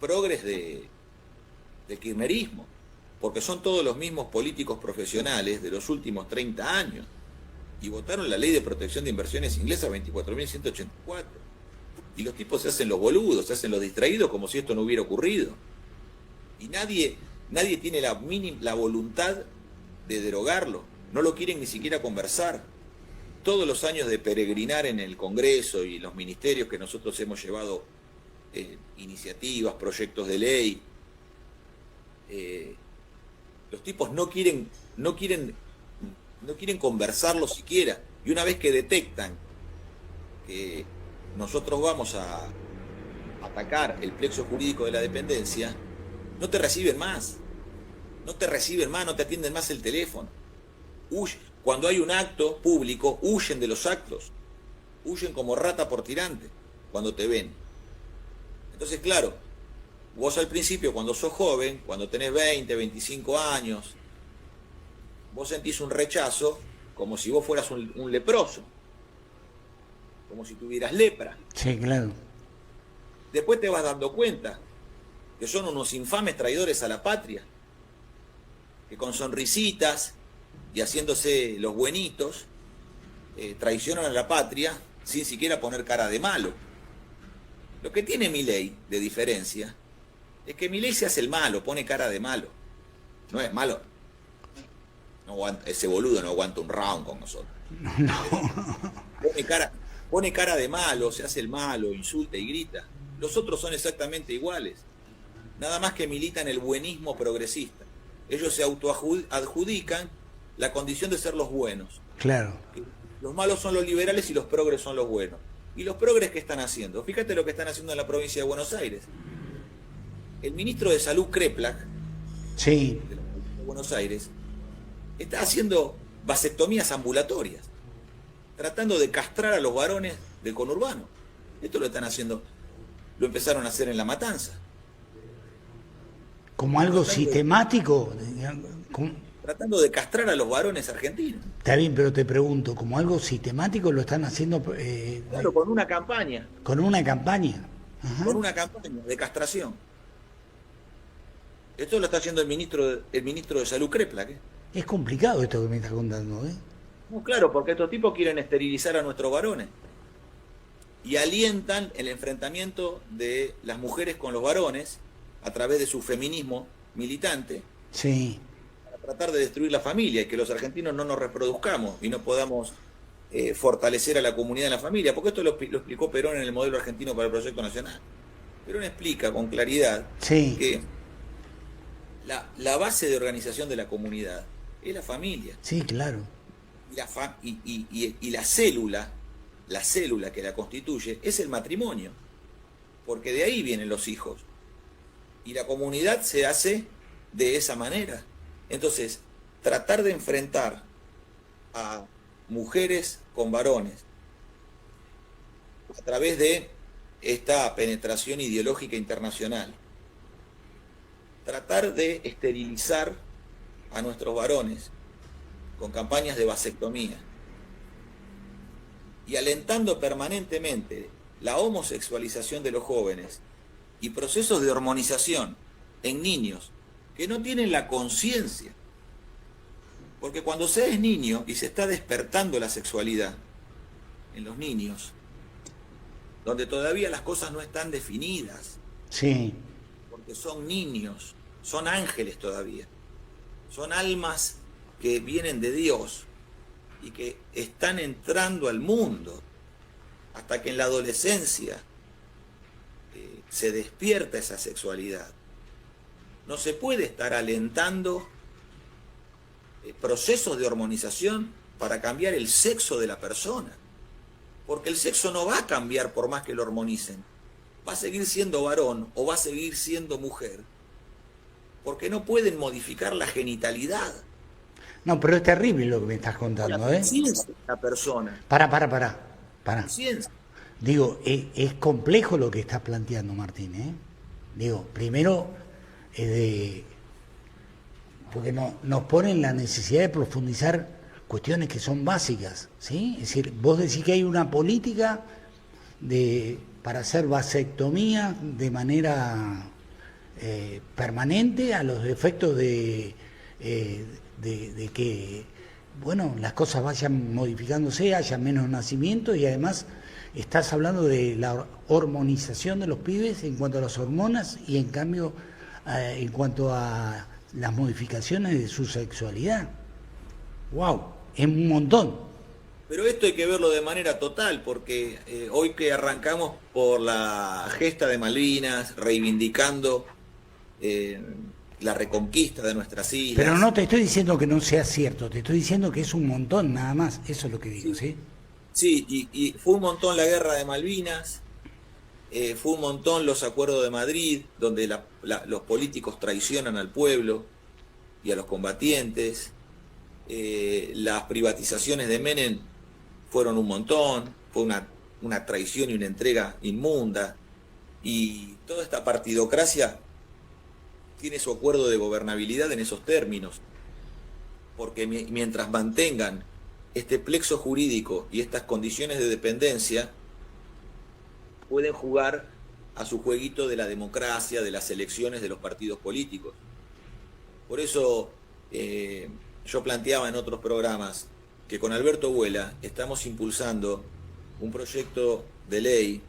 progres del kirchnerismo, porque son todos los mismos políticos profesionales de los últimos 30 años, y votaron la ley de protección de inversiones inglesa 24.184. Y los tipos se hacen los boludos, se hacen los distraídos como si esto no hubiera ocurrido. Y nadie tiene la voluntad de derogarlo, no lo quieren ni siquiera conversar. Todos los años de peregrinar en el Congreso y los ministerios que nosotros hemos llevado iniciativas, proyectos de ley, los tipos no quieren conversarlo siquiera. Y una vez que detectan que nosotros vamos a atacar el plexo jurídico de la dependencia, no te reciben más, no te atienden más el teléfono. Cuando hay un acto público, huyen de los actos, huyen como rata por tirante cuando te ven. Entonces, claro, vos al principio, cuando sos joven, cuando tenés 20, 25 años, vos sentís un rechazo como si vos fueras un leproso, como si tuvieras lepra. Sí, claro. Después te vas dando cuenta que son unos infames traidores a la patria, que con sonrisitas y haciéndose los buenitos, traicionan a la patria sin siquiera poner cara de malo. Lo que tiene Milei de diferencia es que Milei se hace el malo, pone cara de malo. No es malo. No aguanta, ese boludo no aguanta un round con nosotros. No. pone cara de malo, se hace el malo, insulta y grita. Los otros son exactamente iguales, nada más que militan el buenismo progresista. Ellos se autoadjudican la condición de ser los buenos. Claro. Los malos son los liberales y los progres son los buenos. ¿Y los progres qué están haciendo? Fíjate lo que están haciendo en la provincia de Buenos Aires. El ministro de Salud, Kreplak, Sí. de la provincia de Buenos Aires, está haciendo vasectomías ambulatorias, tratando de castrar a los varones del conurbano. Esto lo están haciendo, lo empezaron a hacer en La Matanza. Como algo sistemático. Tratando de castrar a los varones argentinos. Está bien, pero te pregunto, ¿como algo sistemático lo están haciendo Claro, con una campaña. con una campaña? Ajá. Con una campaña de castración. Esto lo está haciendo el ministro de Salud, Kreplak, ¿eh? Es complicado esto que me estás contando, ¿eh? No, claro, porque estos tipos quieren esterilizar a nuestros varones y alientan el enfrentamiento de las mujeres con los varones a través de su feminismo militante Sí. para tratar de destruir la familia y que los argentinos no nos reproduzcamos y no podamos fortalecer a la comunidad en la familia, porque esto lo explicó Perón en el modelo argentino para el proyecto nacional. Perón explica con claridad Sí. que la base de organización de la comunidad es la familia. Sí, claro. Y la célula que la constituye es el matrimonio, porque de ahí vienen los hijos. Y la comunidad se hace de esa manera. Entonces, tratar de enfrentar a mujeres con varones a través de esta penetración ideológica internacional, tratar de esterilizar a nuestros varones con campañas de vasectomía y alentando permanentemente la homosexualización de los jóvenes y procesos de hormonización en niños que no tienen la conciencia. Porque cuando se es niño y se está despertando la sexualidad en los niños, donde todavía las cosas no están definidas, Sí. porque son niños, son ángeles todavía, son almas que vienen de Dios y que están entrando al mundo, hasta que en la adolescencia se despierta esa sexualidad. No se puede estar alentando procesos de hormonización para cambiar el sexo de la persona, porque el sexo no va a cambiar por más que lo hormonicen, va a seguir siendo varón o va a seguir siendo mujer, porque no pueden modificar la genitalidad. No, pero es terrible lo que me estás contando, La ¿eh? conciencia de la persona. Pará. Conciencia. Digo, es complejo lo que estás planteando, Martín, ¿eh? Digo, primero, porque nos ponen la necesidad de profundizar cuestiones que son básicas, ¿sí? Es decir, vos decís que hay una política para hacer vasectomía de manera permanente a los efectos de que, bueno, las cosas vayan modificándose, haya menos nacimientos y además estás hablando de la hormonización de los pibes en cuanto a las hormonas y en cambio en cuanto a las modificaciones de su sexualidad. ¡Wow! Es un montón. Pero esto hay que verlo de manera total, porque hoy que arrancamos por la gesta de Malvinas, reivindicando la reconquista de nuestras islas. Pero no te estoy diciendo que no sea cierto, te estoy diciendo que es un montón nada más, eso es lo que digo, ¿sí? Sí, y fue un montón la guerra de Malvinas, fue un montón los acuerdos de Madrid, donde los políticos traicionan al pueblo y a los combatientes, las privatizaciones de Menem fueron un montón, fue una traición y una entrega inmunda, y toda esta partidocracia tiene su acuerdo de gobernabilidad en esos términos, porque mientras mantengan este plexo jurídico y estas condiciones de dependencia, pueden jugar a su jueguito de la democracia, de las elecciones de los partidos políticos. Por eso yo planteaba en otros programas que con Alberto Vuela estamos impulsando un proyecto de ley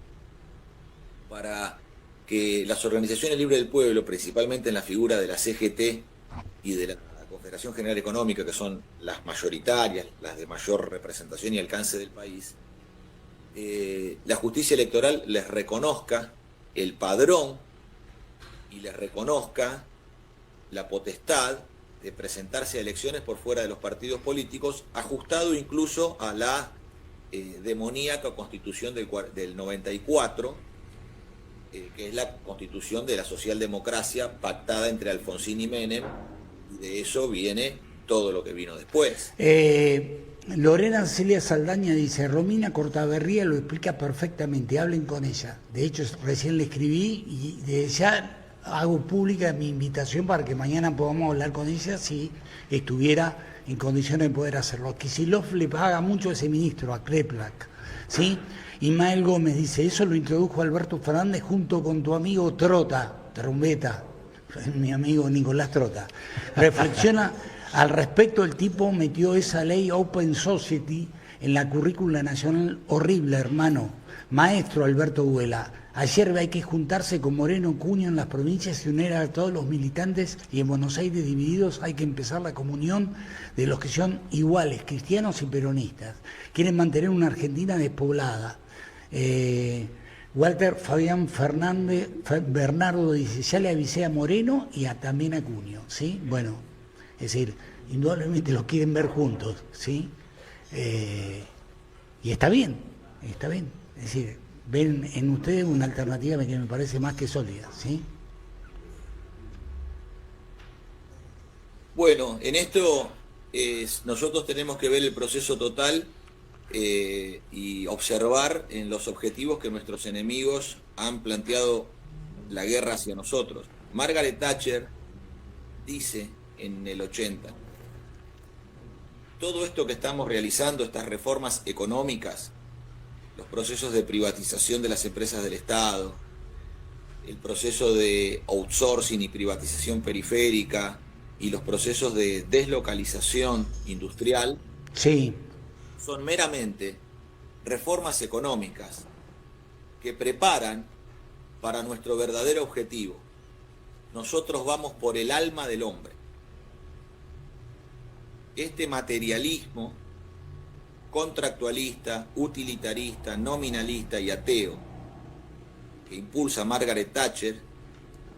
para que las organizaciones libres del pueblo, principalmente en la figura de la CGT y de la Confederación General Económica, que son las mayoritarias, las de mayor representación y alcance del país, la justicia electoral les reconozca el padrón y les reconozca la potestad de presentarse a elecciones por fuera de los partidos políticos, ajustado incluso a la demoníaca constitución del 94, que es la constitución de la socialdemocracia pactada entre Alfonsín y Menem, y de eso viene todo lo que vino después. Lorena Celia Saldaña dice, Romina Cortaberría lo explica perfectamente, hablen con ella. De hecho, recién le escribí y desde ya hago pública mi invitación para que mañana podamos hablar con ella si estuviera en condiciones de poder hacerlo. Kicillof le paga mucho a ese ministro, a Kreplak, ¿sí? Ismael Gómez dice, eso lo introdujo Alberto Fernández junto con tu amigo Trota, trombeta, mi amigo Nicolás Trota. Reflexiona al respecto, el tipo metió esa ley Open Society en la currícula nacional, horrible, hermano. Maestro Alberto Huela, ayer hay que juntarse con Moreno Cuño en las provincias y unir a todos los militantes, y en Buenos Aires divididos hay que empezar la comunión de los que son iguales, cristianos y peronistas. Quieren mantener una Argentina despoblada. Walter Fabián Fernández, Bernardo dice, ya le avisé a Moreno y también a Cuño, ¿sí? Bueno, es decir, indudablemente los quieren ver juntos, ¿sí? Y está bien, está bien. Es decir, ven en ustedes una alternativa que me parece más que sólida, ¿sí? Bueno, en esto nosotros tenemos que ver el proceso total y observar en los objetivos que nuestros enemigos han planteado la guerra hacia nosotros. Margaret Thatcher dice en el 80, todo esto que estamos realizando, estas reformas económicas, los procesos de privatización de las empresas del Estado, el proceso de outsourcing y privatización periférica y los procesos de deslocalización industrial, sí, son meramente reformas económicas que preparan para nuestro verdadero objetivo. Nosotros vamos por el alma del hombre. Este materialismo contractualista, utilitarista, nominalista y ateo que impulsa Margaret Thatcher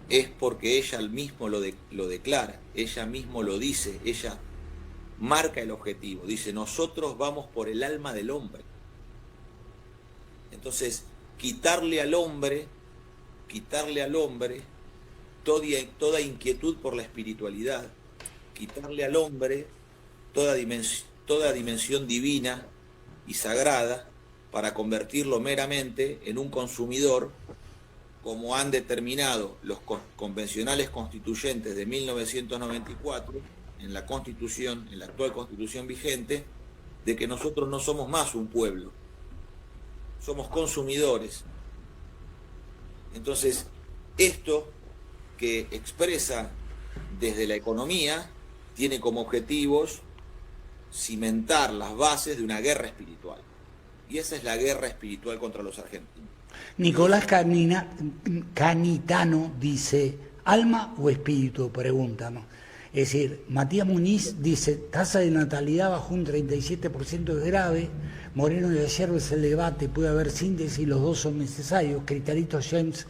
es porque ella mismo lo declara, ella mismo lo dice, ella marca el objetivo, dice, nosotros vamos por el alma del hombre. Entonces, quitarle al hombre toda inquietud por la espiritualidad, quitarle al hombre toda dimensión divina y sagrada para convertirlo meramente en un consumidor, como han determinado los convencionales constituyentes de 1994, en la Constitución, en la actual Constitución vigente, de que nosotros no somos más un pueblo, somos consumidores. Entonces, esto que expresa desde la economía tiene como objetivos cimentar las bases de una guerra espiritual. Y esa es la guerra espiritual contra los argentinos. Nicolás Canitano dice, ¿alma o espíritu? Pregúntanos. Es decir, Matías Muniz dice, tasa de natalidad bajó un 37%, es grave. Moreno y Gallardo es el debate, puede haber síntesis, los dos son necesarios. Critarito James,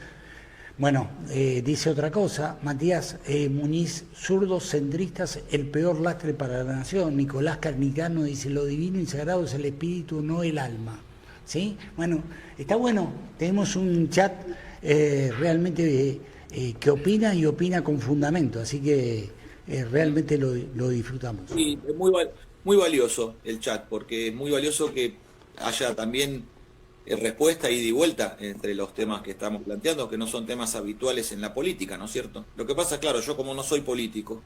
bueno, dice otra cosa. Matías Muniz, zurdos centristas, el peor lastre para la nación. Nicolás Carnicano dice, lo divino y sagrado es el espíritu, no el alma. ¿Sí? Bueno, está bueno, tenemos un chat realmente que opina y opina con fundamento, así que realmente lo disfrutamos. Sí, es muy valioso el chat, porque es muy valioso que haya también respuesta ida y vuelta entre los temas que estamos planteando, que no son temas habituales en la política, ¿no es cierto? Lo que pasa, claro, yo como no soy político,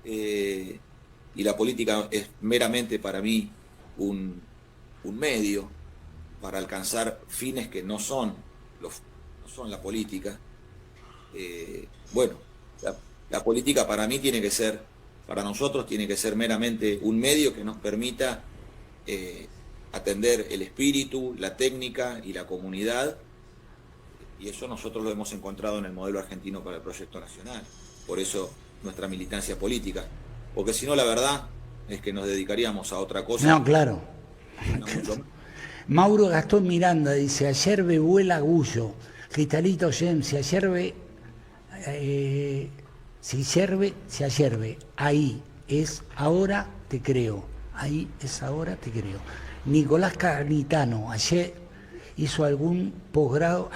y la política es meramente para mí un medio para alcanzar fines que no son la política, bueno, la política para mí tiene que ser, para nosotros tiene que ser meramente un medio que nos permita atender el espíritu, la técnica y la comunidad, y eso nosotros lo hemos encontrado en el modelo argentino para el proyecto nacional. Por eso nuestra militancia política, porque si no, la verdad es que nos dedicaríamos a otra cosa. No, claro. Mauro Gastón Miranda dice, ayer vuela Gullo, Cristalito James, si ayerbe, si sirve, se ayerbe, ahí es ahora te creo, ahí es ahora te creo. Nicolás Carnitano, ayer hizo algún posgrado,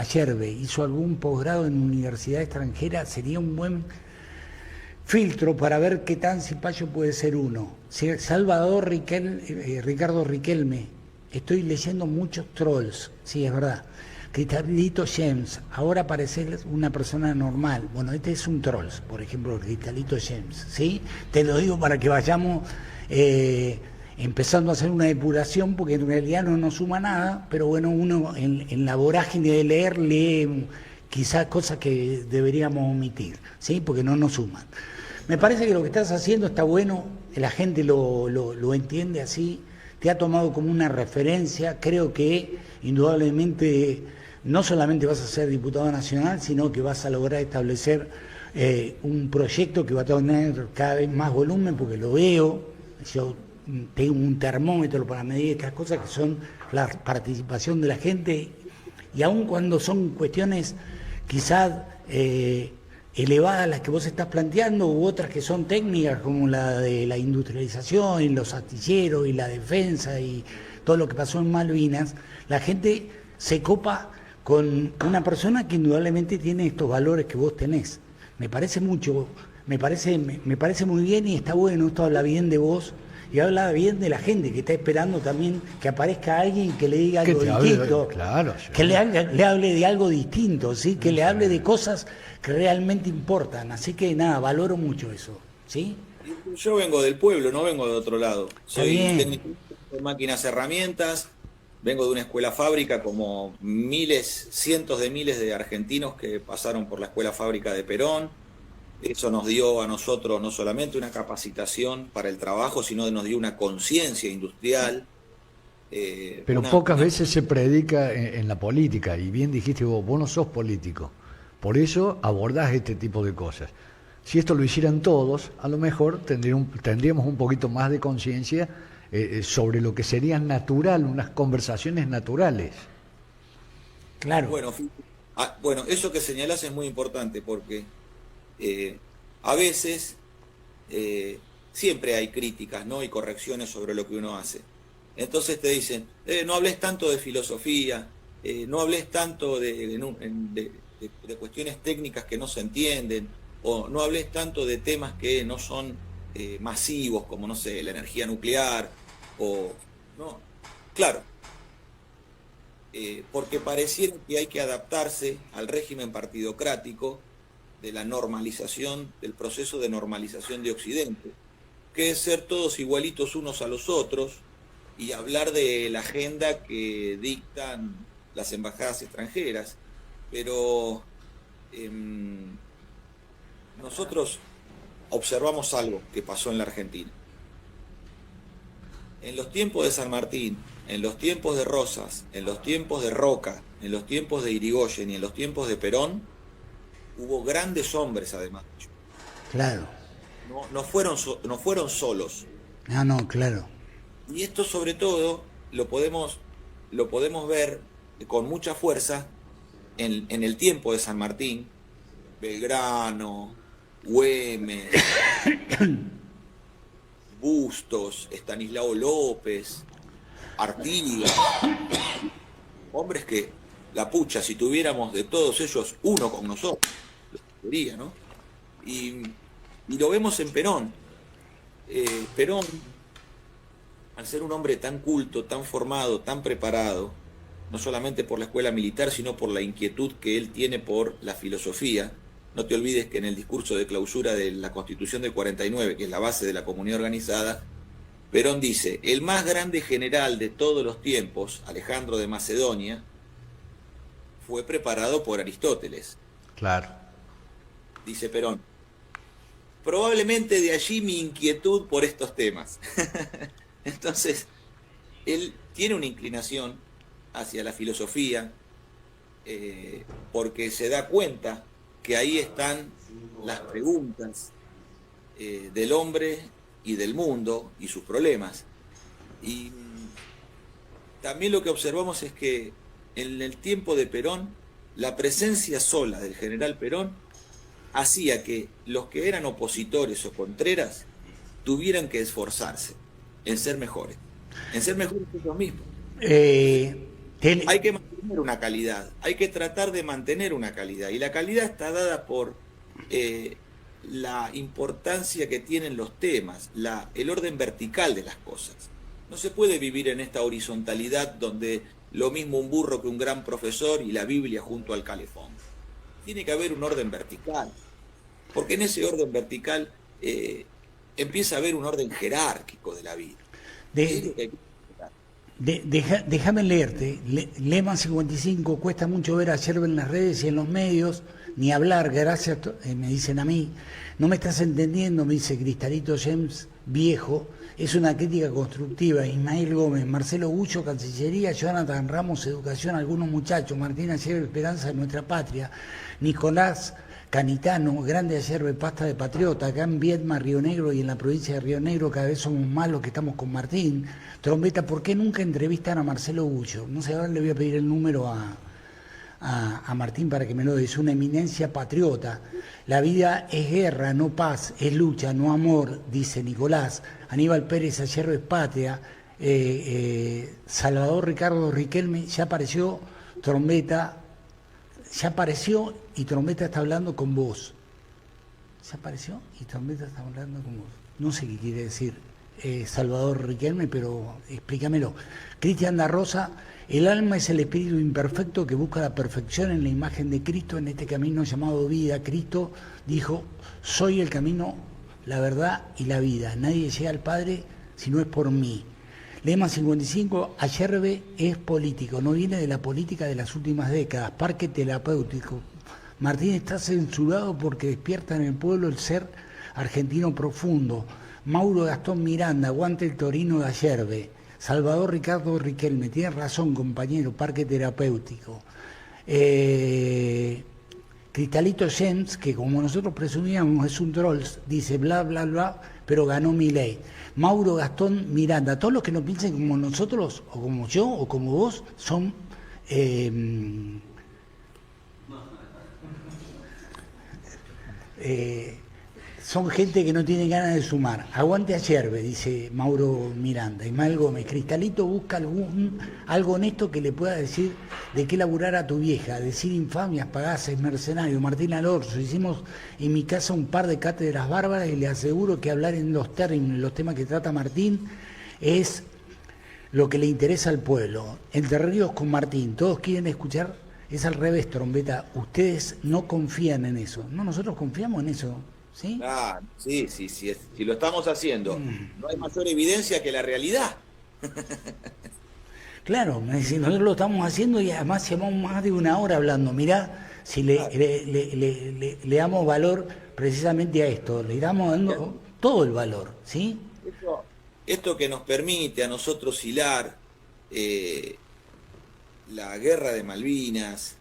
hizo algún posgrado en universidad extranjera, sería un buen filtro para ver qué tan cipayo puede ser uno. Salvador Ricardo Riquelme, estoy leyendo muchos trolls, sí, es verdad. Cristalito James, ahora parece una persona normal. Bueno, este es un trolls, por ejemplo, Cristalito James, ¿sí? Te lo digo para que vayamos empezando a hacer una depuración, porque en realidad no nos suma nada, pero bueno, uno en la vorágine de leer, lee quizás cosas que deberíamos omitir, ¿sí? Porque no nos suman. Me parece que lo que estás haciendo está bueno, la gente lo entiende así, te ha tomado como una referencia, creo que indudablemente no solamente vas a ser diputado nacional, sino que vas a lograr establecer un proyecto que va a tener cada vez más volumen, porque lo veo, yo tengo un termómetro para medir estas cosas que son la participación de la gente, y aun cuando son cuestiones quizás elevadas las que vos estás planteando, u otras que son técnicas como la de la industrialización y los astilleros y la defensa y todo lo que pasó en Malvinas, la gente se copa con una persona que indudablemente tiene estos valores que vos tenés. Me parece mucho, me parece muy bien, y está bueno, esto habla bien de vos y habla bien de la gente que está esperando también que aparezca alguien que le diga algo distinto, claro, sí. Que le hable de algo distinto, ¿sí? Que le hable de cosas que realmente importan. Así que nada, valoro mucho eso, ¿sí? Yo vengo del pueblo, no vengo de otro lado. Soy bien. técnico de máquinas, herramientas, vengo de una escuela fábrica como miles, cientos de miles de argentinos que pasaron por la escuela fábrica de Perón. Eso nos dio a nosotros no solamente una capacitación para el trabajo, sino nos dio una conciencia industrial. Pero pocas veces se predica en la política, y bien dijiste vos no sos político, por eso abordás este tipo de cosas. Si esto lo hicieran todos, a lo mejor tendríamos un poquito más de conciencia sobre lo que sería natural, unas conversaciones naturales. Claro. Bueno, eso que señalás es muy importante, porque a veces siempre hay críticas, ¿no? Y correcciones sobre lo que uno hace. Entonces te dicen, no hables tanto de filosofía, no hables tanto de cuestiones técnicas que no se entienden, o no hables tanto de temas que no son masivos, como, no sé, la energía nuclear, o... no, claro, porque pareciera que hay que adaptarse al régimen partidocrático de la normalización, del proceso de normalización de Occidente, que es ser todos igualitos unos a los otros y hablar de la agenda que dictan las embajadas extranjeras. Pero nosotros observamos algo que pasó en la Argentina. En los tiempos de San Martín, en los tiempos de Rosas, en los tiempos de Roca, en los tiempos de Irigoyen y en los tiempos de Perón, hubo grandes hombres, además. Claro. No fueron solos. No, claro. Y esto, sobre todo, lo podemos ver con mucha fuerza en el tiempo de San Martín. Belgrano, Güemes, Bustos, Estanislao López, Artigas, hombres que, la pucha, si tuviéramos de todos ellos uno con nosotros, sería, ¿no? Y lo vemos en Perón. Perón, al ser un hombre tan culto, tan formado, tan preparado, no solamente por la escuela militar, sino por la inquietud que él tiene por la filosofía. No te olvides que en el discurso de clausura de la Constitución del 49, que es la base de la comunidad organizada, Perón dice, el más grande general de todos los tiempos, Alejandro de Macedonia, fue preparado por Aristóteles. Claro. Dice Perón, probablemente de allí mi inquietud por estos temas. Entonces, él tiene una inclinación hacia la filosofía, porque se da cuenta que ahí están las preguntas del hombre y del mundo y sus problemas. Y también lo que observamos es que en el tiempo de Perón, la presencia sola del general Perón hacía que los que eran opositores o contreras tuvieran que esforzarse en ser mejores ellos mismos. Hay que mantener una calidad, hay que tratar de mantener una calidad, y la calidad está dada por la importancia que tienen los temas, el orden vertical de las cosas. No se puede vivir en esta horizontalidad donde lo mismo un burro que un gran profesor y la Biblia junto al calefón. Tiene que haber un orden vertical, porque en ese orden vertical empieza a haber un orden jerárquico de la vida. Déjame leerte. Lema 55, cuesta mucho ver a Yerbe en las redes y en los medios, ni hablar, gracias, me dicen a mí. No me estás entendiendo, me dice Cristalito James, viejo. Es una crítica constructiva. Ismael Gómez, Marcelo Gullo, Cancillería, Jonathan Ramos, Educación, algunos muchachos, Martina Yerbe, Esperanza de nuestra patria, Nicolás Canitano, grande Yerbe, pasta de patriota, acá en Viedma, Río Negro y en la provincia de Río Negro cada vez somos más los que estamos con Martín. Trombeta, ¿por qué nunca entrevistan a Marcelo Gullo? No sé, ahora le voy a pedir el número a Martín para que me lo dé. Es una eminencia patriota. La vida es guerra, no paz, es lucha, no amor, dice Nicolás. Aníbal Pérez, Yerbe es patria. Salvador Ricardo Riquelme, ya apareció, Trombeta, ya apareció y Trombeta está hablando con vos. Ya apareció y Trombeta está hablando con vos. No sé qué quiere decir Salvador Riquelme, pero explícamelo. Cristian da Rosa, el alma es el espíritu imperfecto que busca la perfección en la imagen de Cristo en este camino llamado vida. Cristo dijo, soy el camino, la verdad y la vida. Nadie llega al Padre si no es por mí. Lema 55, Yerbe es político, no viene de la política de las últimas décadas, parque terapéutico. Martín está censurado porque despierta en el pueblo el ser argentino profundo. Mauro Gastón Miranda, aguante el Torino de Yerbe. Salvador Ricardo Riquelme, tiene razón compañero, parque terapéutico. Cristalito James, que como nosotros presumíamos es un trolls, dice bla bla bla, pero ganó Milei. Mauro Gastón Miranda, todos los que no piensen como nosotros, o como yo, o como vos, son son gente que no tiene ganas de sumar. Aguante a Yerbe, dice Mauro Miranda. Ismael Gómez, Cristalito busca algo honesto que le pueda decir de qué laburar a tu vieja, decir infamias, pagases, mercenarios. Martín Alonso, hicimos en mi casa un par de cátedras bárbaras y le aseguro que hablar en los términos, los temas que trata Martín, es lo que le interesa al pueblo. Entre Ríos con Martín, todos quieren escuchar, es al revés, Trombeta. Ustedes no confían en eso. No, nosotros confiamos en eso. ¿Sí? Ah, sí, si lo estamos haciendo, no hay mayor evidencia que la realidad. Claro, nosotros lo estamos haciendo y además llevamos más de una hora hablando. Mirá, si le damos valor precisamente a esto, le damos dando todo el valor, ¿sí? Esto que nos permite a nosotros hilar la guerra de Malvinas,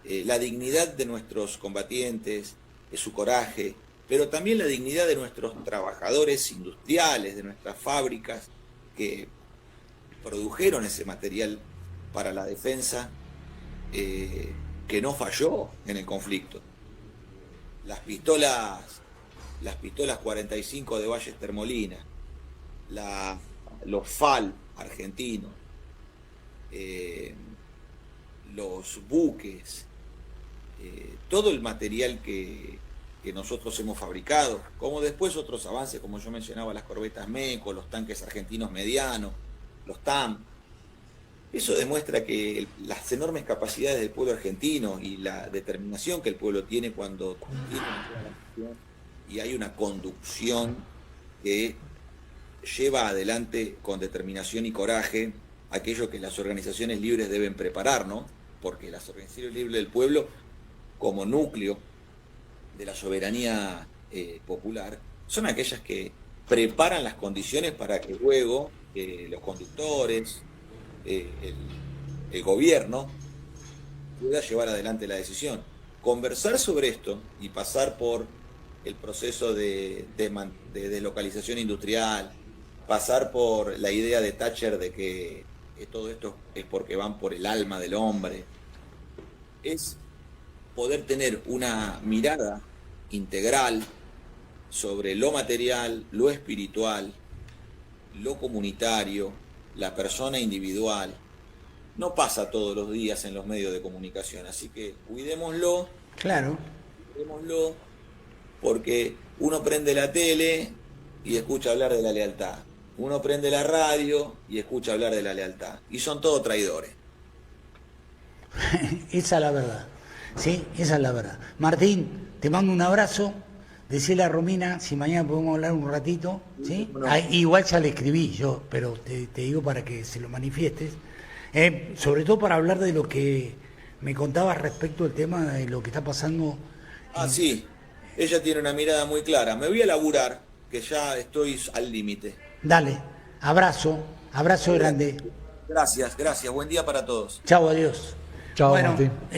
la dignidad de nuestros combatientes, su coraje, pero también la dignidad de nuestros trabajadores industriales, de nuestras fábricas que produjeron ese material para la defensa, que no falló en el conflicto. Las pistolas 45 de Ballester Molina, los FAL argentinos, los buques, todo el material que nosotros hemos fabricado, como después otros avances, como yo mencionaba, las corbetas MECO, los tanques argentinos medianos, los TAM. Eso demuestra que las enormes capacidades del pueblo argentino y la determinación que el pueblo tiene cuando tiene una y hay una conducción que lleva adelante con determinación y coraje aquello que las organizaciones libres deben preparar, ¿no? Porque las organizaciones libres del pueblo, como núcleo de la soberanía popular, son aquellas que preparan las condiciones para que luego los conductores, el gobierno, pueda llevar adelante la decisión. Conversar sobre esto y pasar por el proceso de deslocalización industrial, pasar por la idea de Thatcher de que todo esto es porque van por el alma del hombre, es poder tener una mirada integral sobre lo material, lo espiritual, lo comunitario, la persona individual. No pasa todos los días en los medios de comunicación, así que cuidémoslo, Claro. porque uno prende la tele y escucha hablar de la lealtad. Uno prende la radio y escucha hablar de la lealtad. Y son todos traidores. Esa es la verdad. Sí, esa es la verdad. Martín, te mando un abrazo. Decile a Romina si mañana podemos hablar un ratito. ¿Sí? Bueno. Igual ya le escribí yo, pero te digo para que se lo manifiestes. Sobre todo para hablar de lo que me contabas respecto al tema de lo que está pasando. Sí, ella tiene una mirada muy clara. Me voy a laburar, que ya estoy al límite. Dale, abrazo grande. Gracias, buen día para todos. Chao, adiós. Chao, Bueno, Martín.